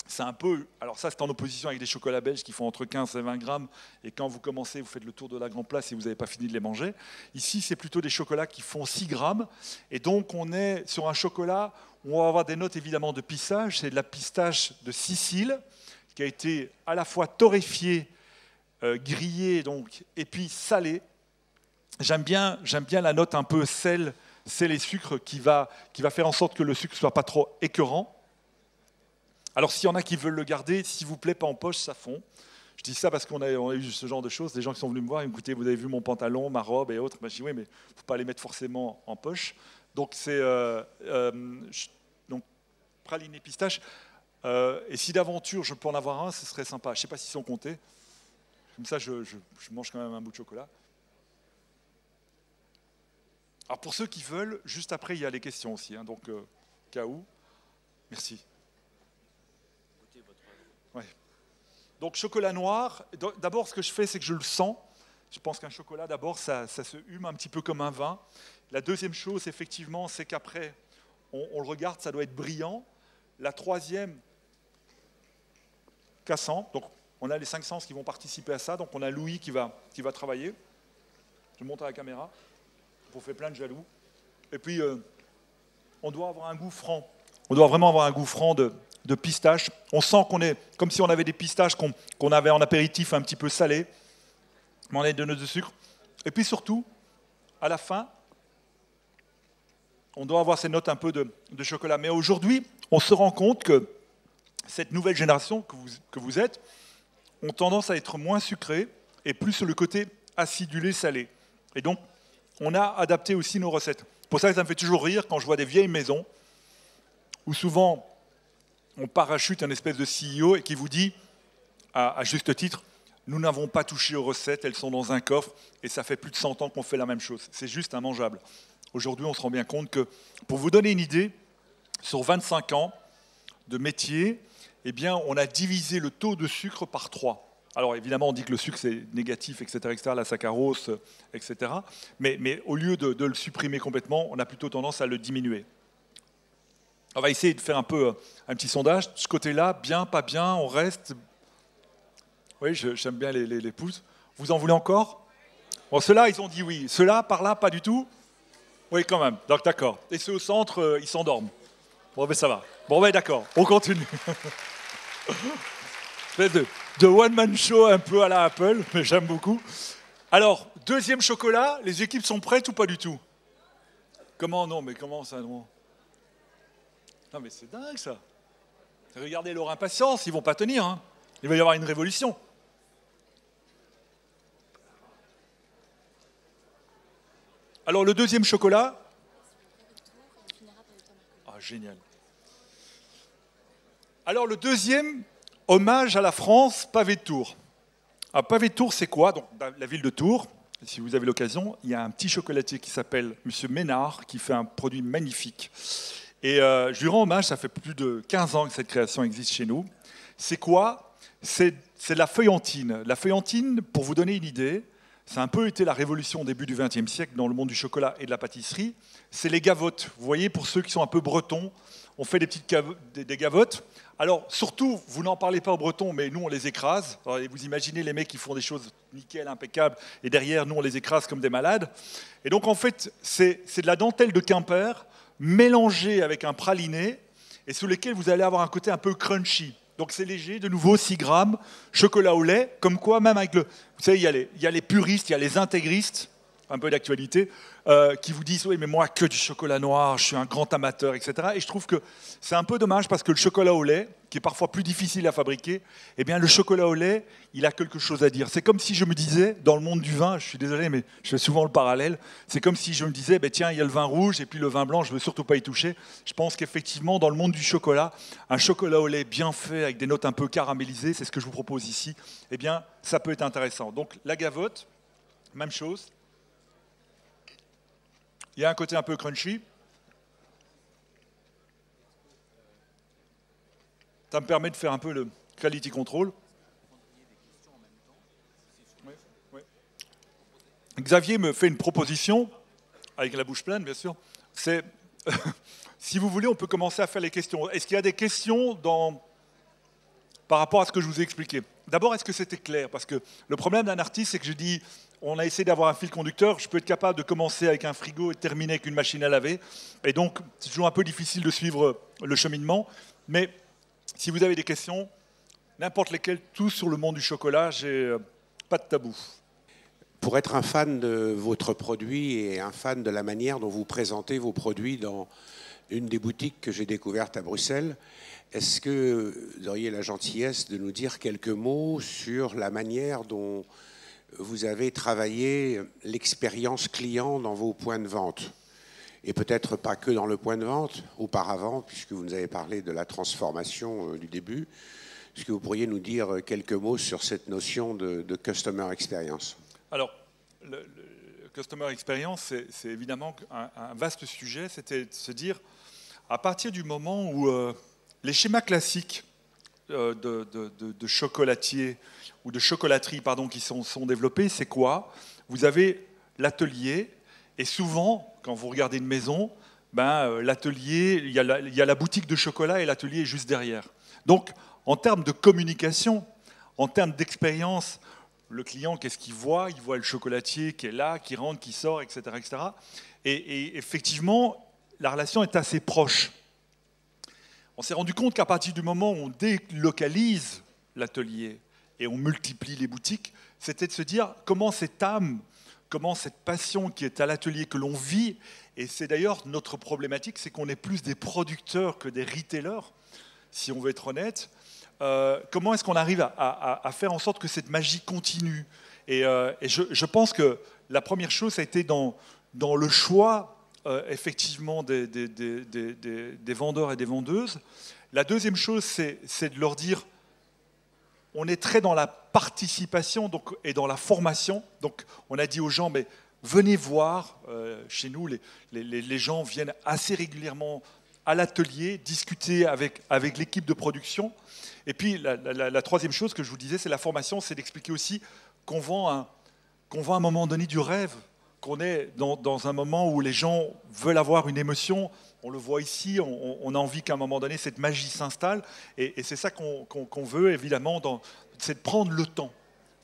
C'est un peu, alors ça c'est en opposition avec des chocolats belges qui font entre 15 et 20 grammes, et quand vous commencez, vous faites le tour de la grande place et vous n'avez pas fini de les manger. Ici, c'est plutôt des chocolats qui font 6 grammes, et donc on est sur un chocolat où on va avoir des notes évidemment de pistache, c'est de la pistache de Sicile, qui a été à la fois torréfiée, grillée donc, et puis salée. J'aime bien la note un peu sel et sucre qui va faire en sorte que le sucre ne soit pas trop écœurant. Alors s'il y en a qui veulent le garder, s'il vous plaît, pas en poche, ça fond. Je dis ça parce qu'on a eu ce genre de choses, des gens qui sont venus me voir, ils me disaient, écoutez, vous avez vu mon pantalon, ma robe et autres. Ben, je dis oui, mais il ne faut pas les mettre forcément en poche. Donc c'est donc praliné pistache. Et si d'aventure je peux en avoir un, ce serait sympa. Je ne sais pas s'ils sont comptés. Comme ça, je mange quand même un bout de chocolat. Alors pour ceux qui veulent, juste après, il y a les questions aussi. Donc, cas où. Merci. Ouais. Donc, chocolat noir. D'abord, ce que je fais, c'est que je le sens. Je pense qu'un chocolat, d'abord, ça se hume un petit peu comme un vin. La deuxième chose, effectivement, c'est qu'après, on le regarde, ça doit être brillant. La troisième, cassant. Donc, on a les 5 sens qui vont participer à ça. Donc, on a Louis qui va travailler. Je montre à la caméra. Pour faire plein de jaloux. Et puis, on doit avoir un goût franc. On doit vraiment avoir un goût franc de pistache. On sent qu'on est comme si on avait des pistaches qu'on avait en apéritif un petit peu salé. Mais on a des notes de sucre. Et puis surtout, à la fin, on doit avoir ces notes un peu de chocolat. Mais aujourd'hui, on se rend compte que cette nouvelle génération que vous êtes ont tendance à être moins sucrées et plus sur le côté acidulé salé. Et donc, on a adapté aussi nos recettes. Pour ça, ça me fait toujours rire quand je vois des vieilles maisons où souvent on parachute un espèce de CEO et qui vous dit, à juste titre, nous n'avons pas touché aux recettes, elles sont dans un coffre et ça fait plus de 100 ans qu'on fait la même chose. C'est juste immangeable. Aujourd'hui, on se rend bien compte que, pour vous donner une idée, sur 25 ans de métier, eh bien, on a divisé le taux de sucre par 3. Alors évidemment, on dit que le sucre c'est négatif, etc., la saccharose, etc. Mais au lieu de le supprimer complètement, on a plutôt tendance à le diminuer. On va essayer de faire un petit sondage. De ce côté-là, bien, pas bien, on reste. Oui, j'aime bien les pouces. Vous en voulez encore ? Bon, ceux-là, ils ont dit oui. Ceux-là, par là, pas du tout ? Oui, quand même. Donc d'accord. Et ceux au centre, ils s'endorment. Bon, ben ça va. Bon, ben d'accord, on continue. de one-man show un peu à la Apple, mais j'aime beaucoup. Alors, deuxième chocolat, les équipes sont prêtes ou pas du tout? Comment non? Mais comment ça non? Non, mais c'est dingue ça. Regardez leur impatience, ils vont pas tenir. Hein. Il va y avoir une révolution. Alors, le deuxième chocolat. Ah, génial. Alors, le deuxième, hommage à la France, pavé de Tours. Un pavé de Tours, c'est quoi? Donc, la ville de Tours, si vous avez l'occasion, il y a un petit chocolatier qui s'appelle Monsieur Ménard, qui fait un produit magnifique. Et je lui rends hommage, ça fait plus de 15 ans que cette création existe chez nous. C'est quoi? C'est la feuillantine. La feuillantine, pour vous donner une idée, ça a un peu été la révolution au début du XXe siècle dans le monde du chocolat et de la pâtisserie. C'est les gavottes. Vous voyez, pour ceux qui sont un peu bretons, on fait des gavottes. Alors, surtout, vous n'en parlez pas aux Bretons, mais nous, on les écrase. Alors, vous imaginez les mecs qui font des choses nickel, impeccables, et derrière, nous, on les écrase comme des malades. Et donc, en fait, c'est de la dentelle de Quimper mélangée avec un praliné, et sous lesquels vous allez avoir un côté un peu crunchy. Donc, c'est léger, de nouveau, 6 grammes, chocolat au lait, comme quoi, même avec le... Vous savez, il y a les puristes, il y a les intégristes, un peu d'actualité, qui vous disent « Oui, mais moi, que du chocolat noir, je suis un grand amateur, etc. » Et je trouve que c'est un peu dommage parce que le chocolat au lait, qui est parfois plus difficile à fabriquer, eh bien, le chocolat au lait, il a quelque chose à dire. C'est comme si je me disais, dans le monde du vin, je suis désolé, mais je fais souvent le parallèle, c'est comme si je me disais, tiens, il y a le vin rouge et puis le vin blanc, je ne veux surtout pas y toucher. Je pense qu'effectivement, dans le monde du chocolat, un chocolat au lait bien fait, avec des notes un peu caramélisées, c'est ce que je vous propose ici, eh bien, ça peut être intéressant. Donc, la gavotte, même chose. Il y a un côté un peu crunchy. Ça me permet de faire un peu le quality control. Xavier me fait une proposition, avec la bouche pleine, bien sûr. C'est, si vous voulez, on peut commencer à faire les questions. Est-ce qu'il y a des questions par rapport à ce que je vous ai expliqué? D'abord, est-ce que c'était clair? Parce que le problème d'un artiste, c'est que je dis, on a essayé d'avoir un fil conducteur, je peux être capable de commencer avec un frigo et de terminer avec une machine à laver. Et donc, c'est toujours un peu difficile de suivre le cheminement. Mais si vous avez des questions, n'importe lesquelles, tout sur le monde du chocolat, j'ai pas de tabou. Pour être un fan de votre produit et un fan de la manière dont vous présentez vos produits dans une des boutiques que j'ai découvertes à Bruxelles, est-ce que vous auriez la gentillesse de nous dire quelques mots sur la manière dont vous avez travaillé l'expérience client dans vos points de vente? Et peut-être pas que dans le point de vente, auparavant, puisque vous nous avez parlé de la transformation du début. Est-ce que vous pourriez nous dire quelques mots sur cette notion de customer experience? Alors, le customer experience, c'est évidemment un vaste sujet. C'était de se dire, à partir du moment où les schémas classiques de chocolatiers ou de chocolaterie pardon, qui sont développés, c'est quoi? Vous avez l'atelier, et souvent, quand vous regardez une maison, l'atelier, il y a la boutique de chocolat et l'atelier est juste derrière. Donc, en termes de communication, en termes d'expérience, le client, qu'est-ce qu'il voit? Il voit le chocolatier qui est là, qui rentre, qui sort, etc. etc. Et effectivement, la relation est assez proche. On s'est rendu compte qu'à partir du moment où on délocalise l'atelier et on multiplie les boutiques, c'était de se dire comment cette âme, comment cette passion qui est à l'atelier que l'on vit, et c'est d'ailleurs notre problématique, c'est qu'on est plus des producteurs que des retailers, si on veut être honnête. Comment est-ce qu'on arrive à faire en sorte que cette magie continue? Et je pense que la première chose, ça a été dans le choix effectivement des vendeurs et des vendeuses. La deuxième chose, c'est de leur dire, on est très dans la participation et dans la formation. Donc on a dit aux gens, mais venez voir, chez nous, les gens viennent assez régulièrement à l'atelier, discuter avec l'équipe de production. Et puis la troisième chose que je vous disais, c'est la formation, c'est d'expliquer aussi qu'on vend à un moment donné du rêve, qu'on est dans un moment où les gens veulent avoir une émotion. On le voit ici, on a envie qu'à un moment donné, cette magie s'installe. Et c'est ça qu'on veut, évidemment, c'est de prendre le temps.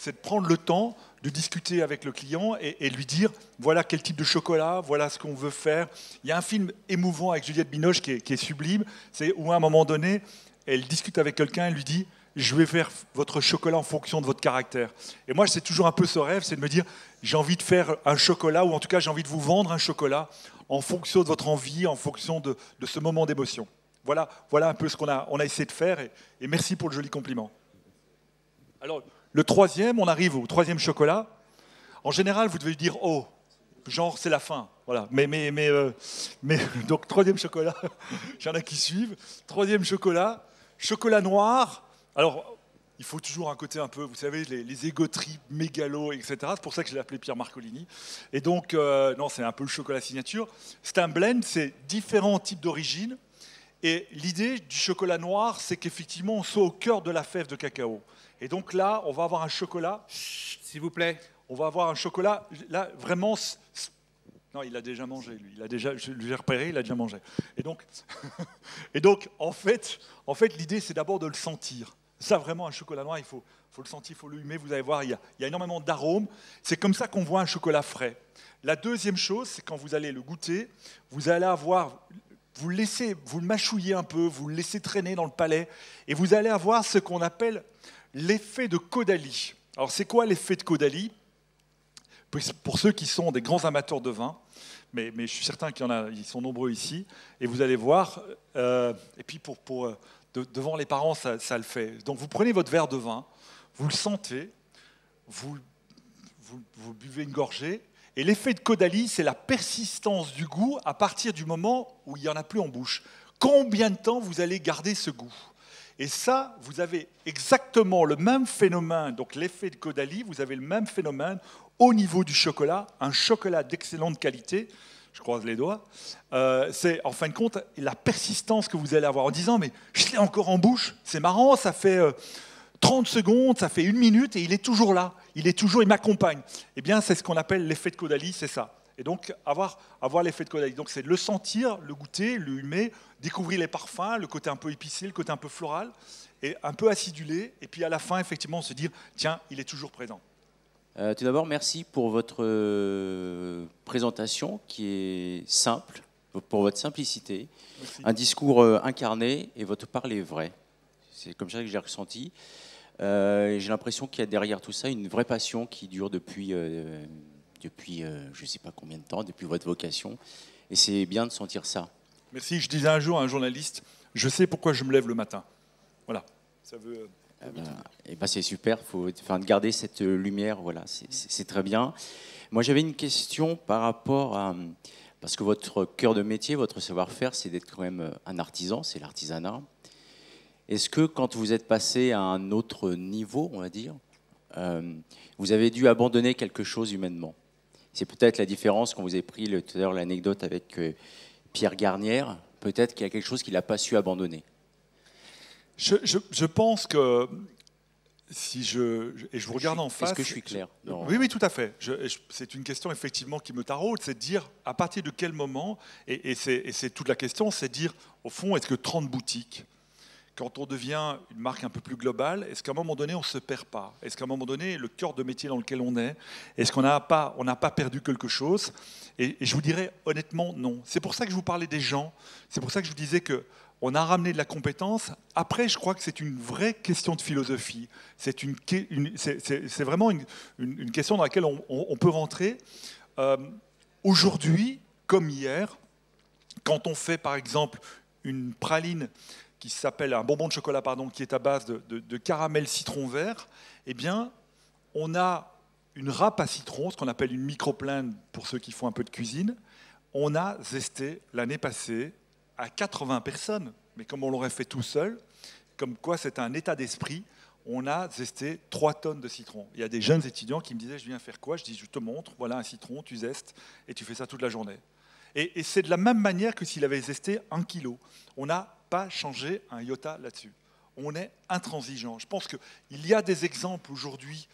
c'est de prendre le temps de discuter avec le client et lui dire voilà quel type de chocolat, voilà ce qu'on veut faire. Il y a un film émouvant avec Juliette Binoche qui est sublime, c'est où à un moment donné, elle discute avec quelqu'un, elle lui dit je vais faire votre chocolat en fonction de votre caractère. Et moi, c'est toujours un peu ce rêve, c'est de me dire j'ai envie de faire un chocolat, ou en tout cas j'ai envie de vous vendre un chocolat en fonction de votre envie, en fonction de ce moment d'émotion. Voilà un peu ce qu'on a essayé de faire, et merci pour le joli compliment. Alors, le troisième, on arrive au troisième chocolat. En général, vous devez dire « oh », genre c'est la fin. Voilà. Mais donc, troisième chocolat, il y en a qui suivent. Troisième chocolat, chocolat noir. Alors, il faut toujours un côté un peu, vous savez, les égoteries mégalos, etc. C'est pour ça que je l'ai appelé Pierre Marcolini. Et donc, non, c'est un peu le chocolat signature. C'est un blend, c'est différents types d'origines. Et l'idée du chocolat noir, c'est qu'effectivement, on soit au cœur de la fève de cacao. Et donc là, on va avoir un chocolat. Chut, s'il vous plaît. On va avoir un chocolat, là, vraiment. Non, il a déjà mangé, lui. Je l'ai repéré, il a déjà mangé. Et donc, en fait l'idée, c'est d'abord de le sentir. Ça, vraiment, un chocolat noir, il faut le sentir, il faut le humer. Vous allez voir, il y a énormément d'arômes. C'est comme ça qu'on voit un chocolat frais. La deuxième chose, c'est quand vous allez le goûter, vous allez avoir. Vous le mâchouillez un peu, vous le laissez traîner dans le palais, et vous allez avoir ce qu'on appelle l'effet de Caudalie. Alors, c'est quoi l'effet de Caudalie ? Pour ceux qui sont des grands amateurs de vin, mais je suis certain ils sont nombreux ici, et vous allez voir, et puis devant les parents, ça le fait. Donc, vous prenez votre verre de vin, vous le sentez, vous buvez une gorgée, et l'effet de Caudalie, c'est la persistance du goût à partir du moment où il n'y en a plus en bouche. Combien de temps vous allez garder ce goût ? Et ça, vous avez exactement le même phénomène, donc l'effet de Caudalie, vous avez le même phénomène au niveau du chocolat, un chocolat d'excellente qualité, je croise les doigts, c'est en fin de compte la persistance que vous allez avoir en disant « mais je l'ai encore en bouche, c'est marrant, ça fait 30 secondes, ça fait 1 minute et il est toujours là, il m'accompagne ». Eh bien, c'est ce qu'on appelle l'effet de Caudalie, c'est ça. Et donc, avoir l'effet de Caudalie. Donc, c'est de le sentir, le goûter, le humer, découvrir les parfums, le côté un peu épicé, le côté un peu floral, et un peu acidulé. Et puis, à la fin, effectivement, se dire, tiens, il est toujours présent. Tout d'abord, merci pour votre présentation qui est simple, pour votre simplicité. Merci. Un discours incarné et votre parler est vrai. C'est comme ça que j'ai ressenti. J'ai l'impression qu'il y a derrière tout ça une vraie passion qui dure depuis je ne sais pas combien de temps, depuis votre vocation. Et c'est bien de sentir ça. Merci. Je disais un jour à un journaliste, je sais pourquoi je me lève le matin. Voilà. Ça veut... c'est super, il faut garder cette lumière, voilà, c'est très bien. Moi j'avais une question par rapport à, parce que votre cœur de métier, votre savoir-faire, c'est d'être quand même un artisan, c'est l'artisanat. Est-ce que quand vous êtes passé à un autre niveau, on va dire, vous avez dû abandonner quelque chose humainement? C'est peut-être la différence quand vous avez pris tout à l'heure l'anecdote avec Pierre Garnière, peut-être qu'il y a quelque chose qu'il n'a pas su abandonner. Je pense que si je vous regarde en face... Est-ce que je suis clair? Oui, tout à fait. C'est une question effectivement qui me taraude, c'est de dire à partir de quel moment, et c'est toute la question, c'est de dire au fond, est-ce que 30 boutiques, quand on devient une marque un peu plus globale, est-ce qu'à un moment donné, on ne se perd pas? Est-ce qu'à un moment donné, le cœur de métier dans lequel on est-ce qu'on n'a pas perdu quelque chose? Et je vous dirais honnêtement, non. C'est pour ça que je vous parlais des gens, c'est pour ça que je vous disais qu'on a ramené de la compétence. Après, je crois que c'est une vraie question de philosophie. C'est vraiment une question dans laquelle on peut rentrer. Aujourd'hui, comme hier, quand on fait par exemple une praline un bonbon de chocolat, qui est à base de caramel citron vert, eh bien, on a une râpe à citron, ce qu'on appelle une microplane pour ceux qui font un peu de cuisine. On a zesté l'année passée à 80 personnes, mais comme on l'aurait fait tout seul, comme quoi c'est un état d'esprit, on a zesté 3 tonnes de citron. Il y a des jeunes étudiants qui me disaient, je viens faire quoi? Je dis, je te montre, voilà un citron, tu zestes, et tu fais ça toute la journée. Et c'est de la même manière que s'il avait zesté 1 kilo. On n'a pas changé un iota là-dessus. On est intransigeant. Je pense qu'il y a des exemples aujourd'hui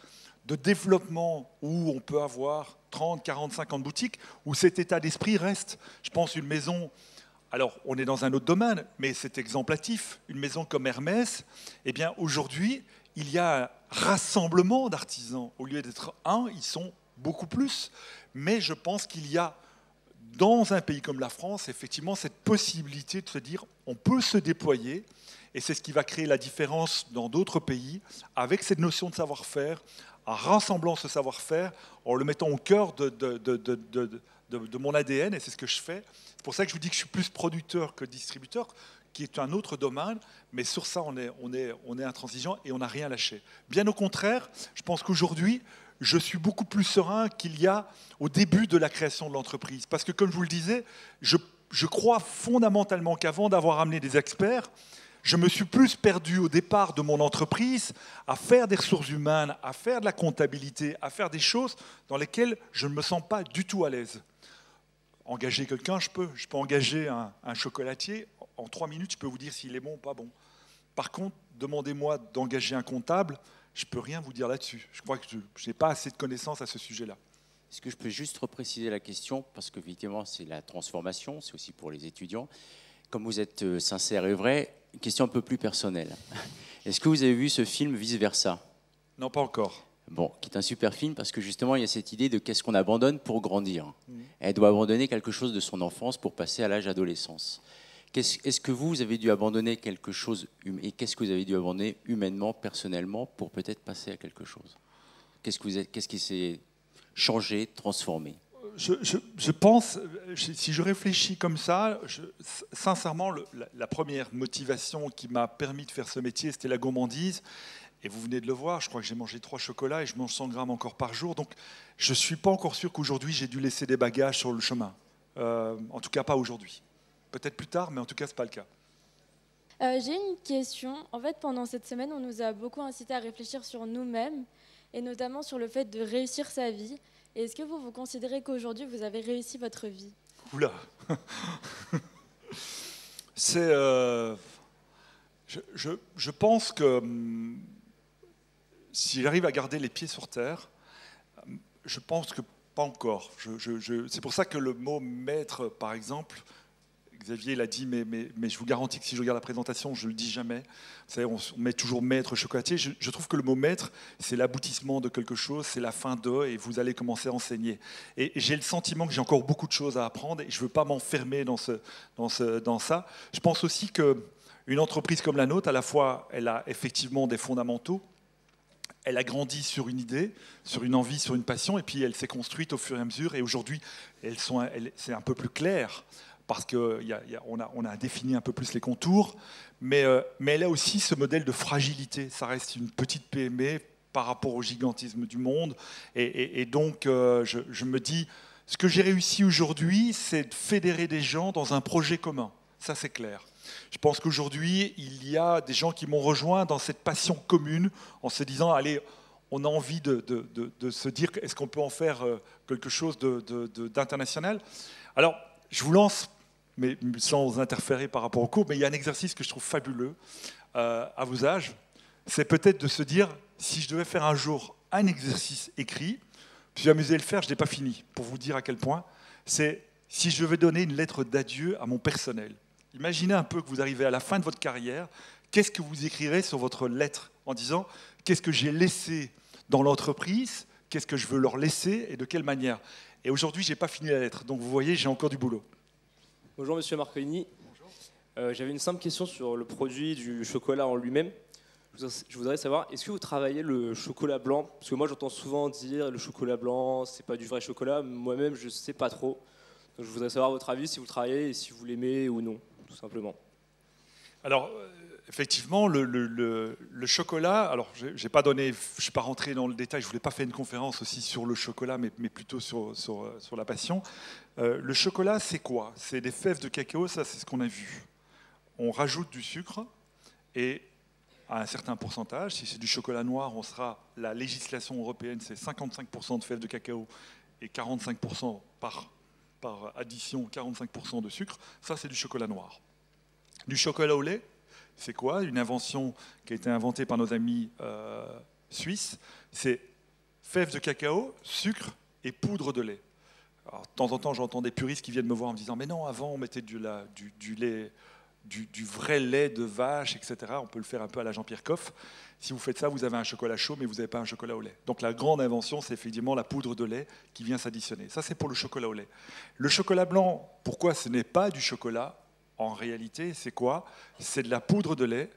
de développement où on peut avoir 30, 40, 50 boutiques, où cet état d'esprit reste. Je pense une maison, alors on est dans un autre domaine, mais c'est exemplatif. Une maison comme Hermès, eh bien aujourd'hui, il y a rassemblement d'artisans. Au lieu d'être un, ils sont beaucoup plus. Mais je pense qu'il y a, dans un pays comme la France, effectivement, cette possibilité de se dire on peut se déployer, et c'est ce qui va créer la différence dans d'autres pays, avec cette notion de savoir-faire, en rassemblant ce savoir-faire, en le mettant au cœur de mon ADN, et c'est ce que je fais. C'est pour ça que je vous dis que je suis plus producteur que distributeur, qui est un autre domaine, mais sur ça, on est intransigeant et on n'a rien lâché. Bien au contraire, je pense qu'aujourd'hui, je suis beaucoup plus serein qu'il y a au début de la création de l'entreprise. Parce que, comme je vous le disais, je crois fondamentalement qu'avant d'avoir amené des experts, je me suis plus perdu au départ de mon entreprise à faire des ressources humaines, à faire de la comptabilité, à faire des choses dans lesquelles je ne me sens pas du tout à l'aise. Engager quelqu'un, je peux engager un chocolatier. En 3 minutes, je peux vous dire s'il est bon ou pas bon. Par contre, demandez-moi d'engager un comptable, je ne peux rien vous dire là-dessus. Je crois que je n'ai pas assez de connaissances à ce sujet-là. Est-ce que je peux juste repréciser la question, parce que évidemment c'est la transformation, c'est aussi pour les étudiants. Comme vous êtes sincère et vrai, une question un peu plus personnelle. Est-ce que vous avez vu ce film Vice Versa? Non, pas encore. Bon, qui est un super film parce que justement il y a cette idée de qu'est-ce qu'on abandonne pour grandir. Elle doit abandonner quelque chose de son enfance pour passer à l'âge d'adolescence. Est-ce que vous avez dû abandonner quelque chose, et qu'est-ce que vous avez dû abandonner humainement, personnellement, pour peut-être passer à quelque chose? Qu'est-ce qui s'est changé, transformé? Je pense, si je réfléchis comme ça, sincèrement, la première motivation qui m'a permis de faire ce métier, c'était la gourmandise. Et vous venez de le voir, je crois que j'ai mangé 3 chocolats et je mange 100 grammes encore par jour. Donc, je ne suis pas encore sûr qu'aujourd'hui, j'ai dû laisser des bagages sur le chemin. En tout cas, pas aujourd'hui. Peut-être plus tard, mais en tout cas, ce n'est pas le cas. J'ai une question. En fait, pendant cette semaine, on nous a beaucoup incité à réfléchir sur nous-mêmes, et notamment sur le fait de réussir sa vie. Et est-ce que vous considérez qu'aujourd'hui, vous avez réussi votre vie? Oula. C'est... je pense que si j'arrive à garder les pieds sur terre, je pense que pas encore. C'est pour ça que le mot maître, par exemple, Xavier l'a dit, mais je vous garantis que si je regarde la présentation, je ne le dis jamais. Vous savez, on met toujours maître chocolatier. Je trouve que le mot maître, c'est l'aboutissement de quelque chose, c'est la fin de, et vous allez commencer à enseigner. Et j'ai le sentiment que j'ai encore beaucoup de choses à apprendre, et je ne veux pas m'enfermer dans ça. Je pense aussi qu'une entreprise comme la nôtre, à la fois, elle a effectivement des fondamentaux, elle a grandi sur une idée, sur une envie, sur une passion, et puis elle s'est construite au fur et à mesure, et aujourd'hui, c'est un peu plus clair, parce qu'on a défini un peu plus les contours, mais elle a aussi ce modèle de fragilité. Ça reste une petite PME par rapport au gigantisme du monde, et donc je me dis, ce que j'ai réussi aujourd'hui, c'est de fédérer des gens dans un projet commun. Ça, c'est clair. Je pense qu'aujourd'hui, il y a des gens qui m'ont rejoint dans cette passion commune, en se disant, allez, on a envie de se dire, est-ce qu'on peut en faire quelque chose d'international? Alors, je vous lance, mais sans interférer par rapport au cours, mais il y a un exercice que je trouve fabuleux à vos âges. C'est peut-être de se dire, si je devais faire un jour un exercice écrit, puis j'ai amusé à le faire, je n'ai pas fini, pour vous dire à quel point, c'est si je devais donner une lettre d'adieu à mon personnel. Imaginez un peu que vous arrivez à la fin de votre carrière, qu'est-ce que vous écrirez sur votre lettre en disant, qu'est-ce que j'ai laissé dans l'entreprise, qu'est-ce que je veux leur laisser et de quelle manière. Et aujourd'hui, je n'ai pas fini la lettre, donc vous voyez, j'ai encore du boulot. Bonjour Monsieur Marcolini. J'avais une simple question sur le produit du chocolat en lui-même. Je voudrais savoir, est-ce que vous travaillez le chocolat blanc? Parce que moi j'entends souvent dire le chocolat blanc, c'est pas du vrai chocolat. Moi-même je sais pas trop. Donc je voudrais savoir votre avis, si vous travaillez et si vous l'aimez ou non, tout simplement. Alors effectivement, le chocolat, alors je ne suis pas rentré dans le détail, je voulais pas faire une conférence aussi sur le chocolat, mais plutôt sur la passion. Le chocolat, c'est quoi? C'est des fèves de cacao, ça c'est ce qu'on a vu. On rajoute du sucre et à un certain pourcentage, si c'est du chocolat noir, la législation européenne, c'est 55% de fèves de cacao et 45% par addition, 45% de sucre. Ça, c'est du chocolat noir. Du chocolat au lait, c'est quoi? Une invention qui a été inventée par nos amis suisses. C'est fèves de cacao, sucre et poudre de lait. Alors, de temps en temps, j'entends des puristes qui viennent me voir en me disant « Mais non, avant, on mettait du du vrai lait de vache, etc. On peut le faire un peu à la Jean-Pierre Coff. Si vous faites ça, vous avez un chocolat chaud, mais vous n'avez pas un chocolat au lait. Donc la grande invention, c'est effectivement la poudre de lait qui vient s'additionner. Ça, c'est pour le chocolat au lait. Le chocolat blanc, pourquoi ce n'est pas du chocolat? En réalité, c'est quoi? C'est de la poudre de lait,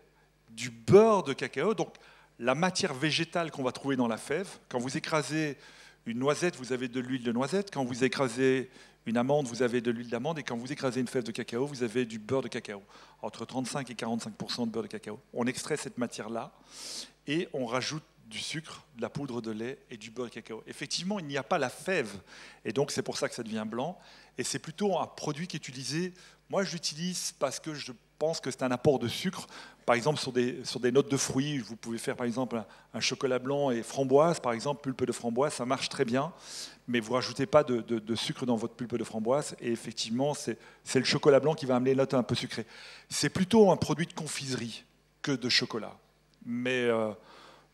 du beurre de cacao, donc la matière végétale qu'on va trouver dans la fève. Quand vous écrasez une noisette, vous avez de l'huile de noisette. Quand vous écrasez une amande, vous avez de l'huile d'amande. Et quand vous écrasez une fève de cacao, vous avez du beurre de cacao. Entre 35 et 45% de beurre de cacao. On extrait cette matière-là et on rajoute du sucre, de la poudre de lait et du beurre de cacao. Effectivement, il n'y a pas la fève. Et donc, c'est pour ça que ça devient blanc. Et c'est plutôt un produit qui est utilisé. Moi, je l'utilise parce que je pense que c'est un apport de sucre. Par exemple, sur des notes de fruits, vous pouvez faire par exemple un chocolat blanc et framboise, par exemple, pulpe de framboise, ça marche très bien, mais vous ne rajoutez pas de sucre dans votre pulpe de framboise, et effectivement, c'est le chocolat blanc qui va amener les notes un peu sucrées. C'est plutôt un produit de confiserie que de chocolat. Mais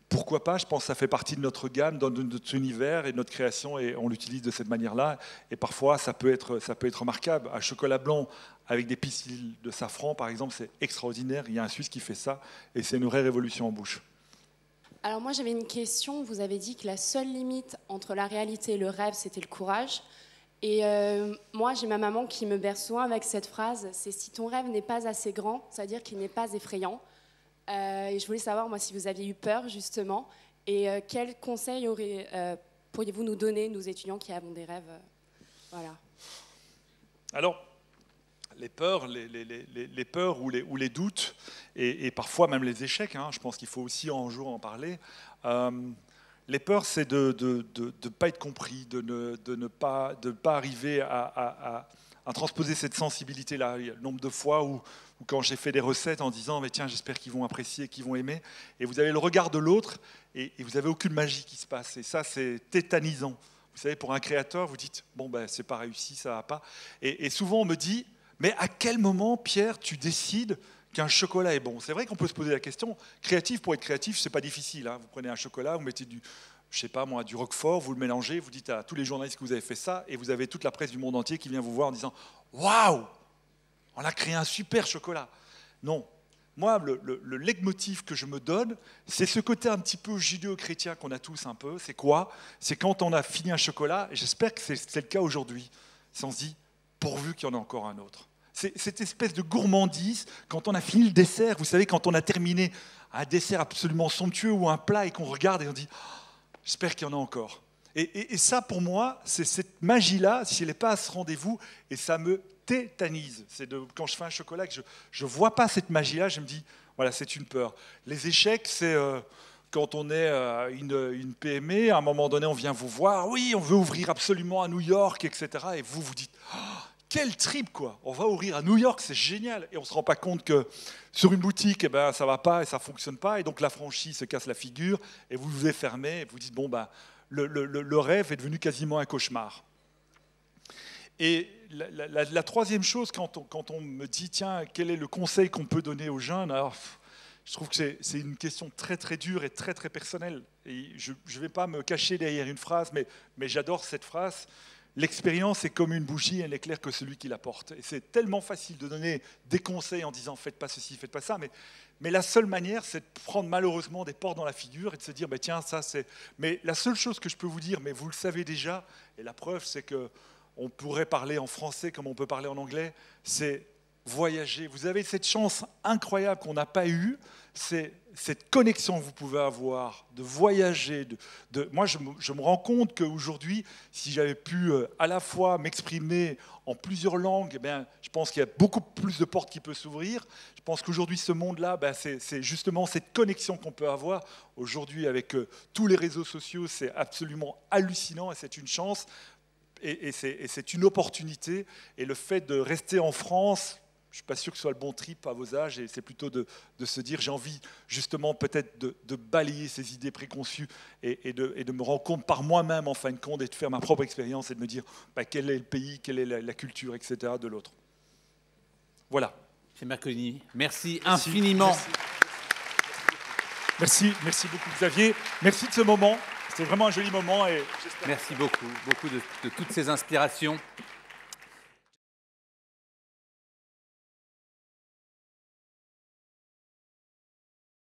pourquoi pas? Je pense que ça fait partie de notre gamme, de notre univers et de notre création, et on l'utilise de cette manière-là. Et parfois, ça peut être remarquable. Un chocolat blanc avec des pistils de safran, par exemple, c'est extraordinaire. Il y a un Suisse qui fait ça, et c'est une vraie révolution en bouche. Alors moi, j'avais une question. Vous avez dit que la seule limite entre la réalité et le rêve, c'était le courage. Et moi, j'ai ma maman qui me berce souvent avec cette phrase, c'est « si ton rêve n'est pas assez grand, c'est-à-dire qu'il n'est pas effrayant ». Et je voulais savoir, moi, si vous aviez eu peur, justement, et quels conseils pourriez-vous nous donner, nous étudiants qui avons des rêves voilà. Alors, les peurs, les peurs ou les doutes, et parfois même les échecs, hein, je pense qu'il faut aussi un jour en parler. Les peurs, c'est de ne pas être compris, de ne pas arriver à transposer cette sensibilité-là. Il y a le nombre de fois où quand j'ai fait des recettes en disant mais tiens, j'espère qu'ils vont apprécier, qu'ils vont aimer, et vous avez le regard de l'autre et vous n'avez aucune magie qui se passe. Et ça, c'est tétanisant. Vous savez, pour un créateur, vous dites bon ben c'est pas réussi, ça va pas. Et souvent on me dit mais à quel moment, Pierre, tu décides qu'un chocolat est bon? C'est vrai qu'on peut se poser la question. Créatif, pour être créatif, c'est pas difficile. Hein. Vous prenez un chocolat, vous mettez du Roquefort, vous le mélangez, vous dites à tous les journalistes que vous avez fait ça, et vous avez toute la presse du monde entier qui vient vous voir en disant « Waouh, on a créé un super chocolat !» Non. Moi, le leitmotiv que je me donne, c'est ce côté un petit peu judéo-chrétien qu'on a tous un peu. C'est quoi? C'est quand on a fini un chocolat, et j'espère que c'est le cas aujourd'hui, on se dit « pourvu qu'il y en ait encore un autre ». C'est cette espèce de gourmandise, quand on a fini le dessert, vous savez, quand on a terminé un dessert absolument somptueux ou un plat et qu'on regarde et on dit « j'espère qu'il y en a encore ». Et ça, pour moi, c'est cette magie-là, si elle n'est pas à ce rendez-vous, et ça me tétanise. Quand je fais un chocolat, que je ne vois pas cette magie-là, je me dis « voilà, c'est une peur ». Les échecs, c'est quand on est une PME, à un moment donné, on vient vous voir, « oui, on veut ouvrir absolument à New York, etc. » Et vous dites oh, quel trip, quoi. On va ouvrir à New York, c'est génial. Et on ne se rend pas compte que sur une boutique, eh ben, ça ne va pas et ça ne fonctionne pas. Et donc la franchise se casse la figure et vous vous fermez et vous dites, bon, ben, le rêve est devenu quasiment un cauchemar. Et la troisième chose, quand on me dit, tiens, quel est le conseil qu'on peut donner aux jeunes? Alors, je trouve que c'est une question très très dure et très très personnelle. Et je ne vais pas me cacher derrière une phrase, mais j'adore cette phrase. L'expérience est comme une bougie, elle n'éclaire que celui qui la porte. Et c'est tellement facile de donner des conseils en disant faites pas ceci, faites pas ça, mais la seule manière, c'est de prendre malheureusement des portes dans la figure et de se dire bah, tiens, ça c'est. Mais la seule chose que je peux vous dire, mais vous le savez déjà, et la preuve c'est que on pourrait parler en français comme on peut parler en anglais, c'est voyager. Vous avez cette chance incroyable qu'on n'a pas eue, c'est cette connexion que vous pouvez avoir, de voyager. Moi, je me rends compte qu'aujourd'hui, si j'avais pu à la fois m'exprimer en plusieurs langues, eh bien, je pense qu'il y a beaucoup plus de portes qui peuvent s'ouvrir. Je pense qu'aujourd'hui, ce monde-là, ben, c'est justement cette connexion qu'on peut avoir. Aujourd'hui, avec tous les réseaux sociaux, c'est absolument hallucinant et c'est une chance. Et c'est une opportunité. Et le fait de rester en France, je ne suis pas sûr que ce soit le bon trip à vos âges, et c'est plutôt de se dire, j'ai envie justement peut-être de balayer ces idées préconçues et de me rendre compte par moi-même en fin de compte et de faire ma propre expérience et de me dire bah, quel est le pays, quelle est la culture, etc. de l'autre. Voilà. Chez Marcolini, merci infiniment. Merci beaucoup Xavier. Merci de ce moment. C'était vraiment un joli moment. Et merci beaucoup de toutes ces inspirations.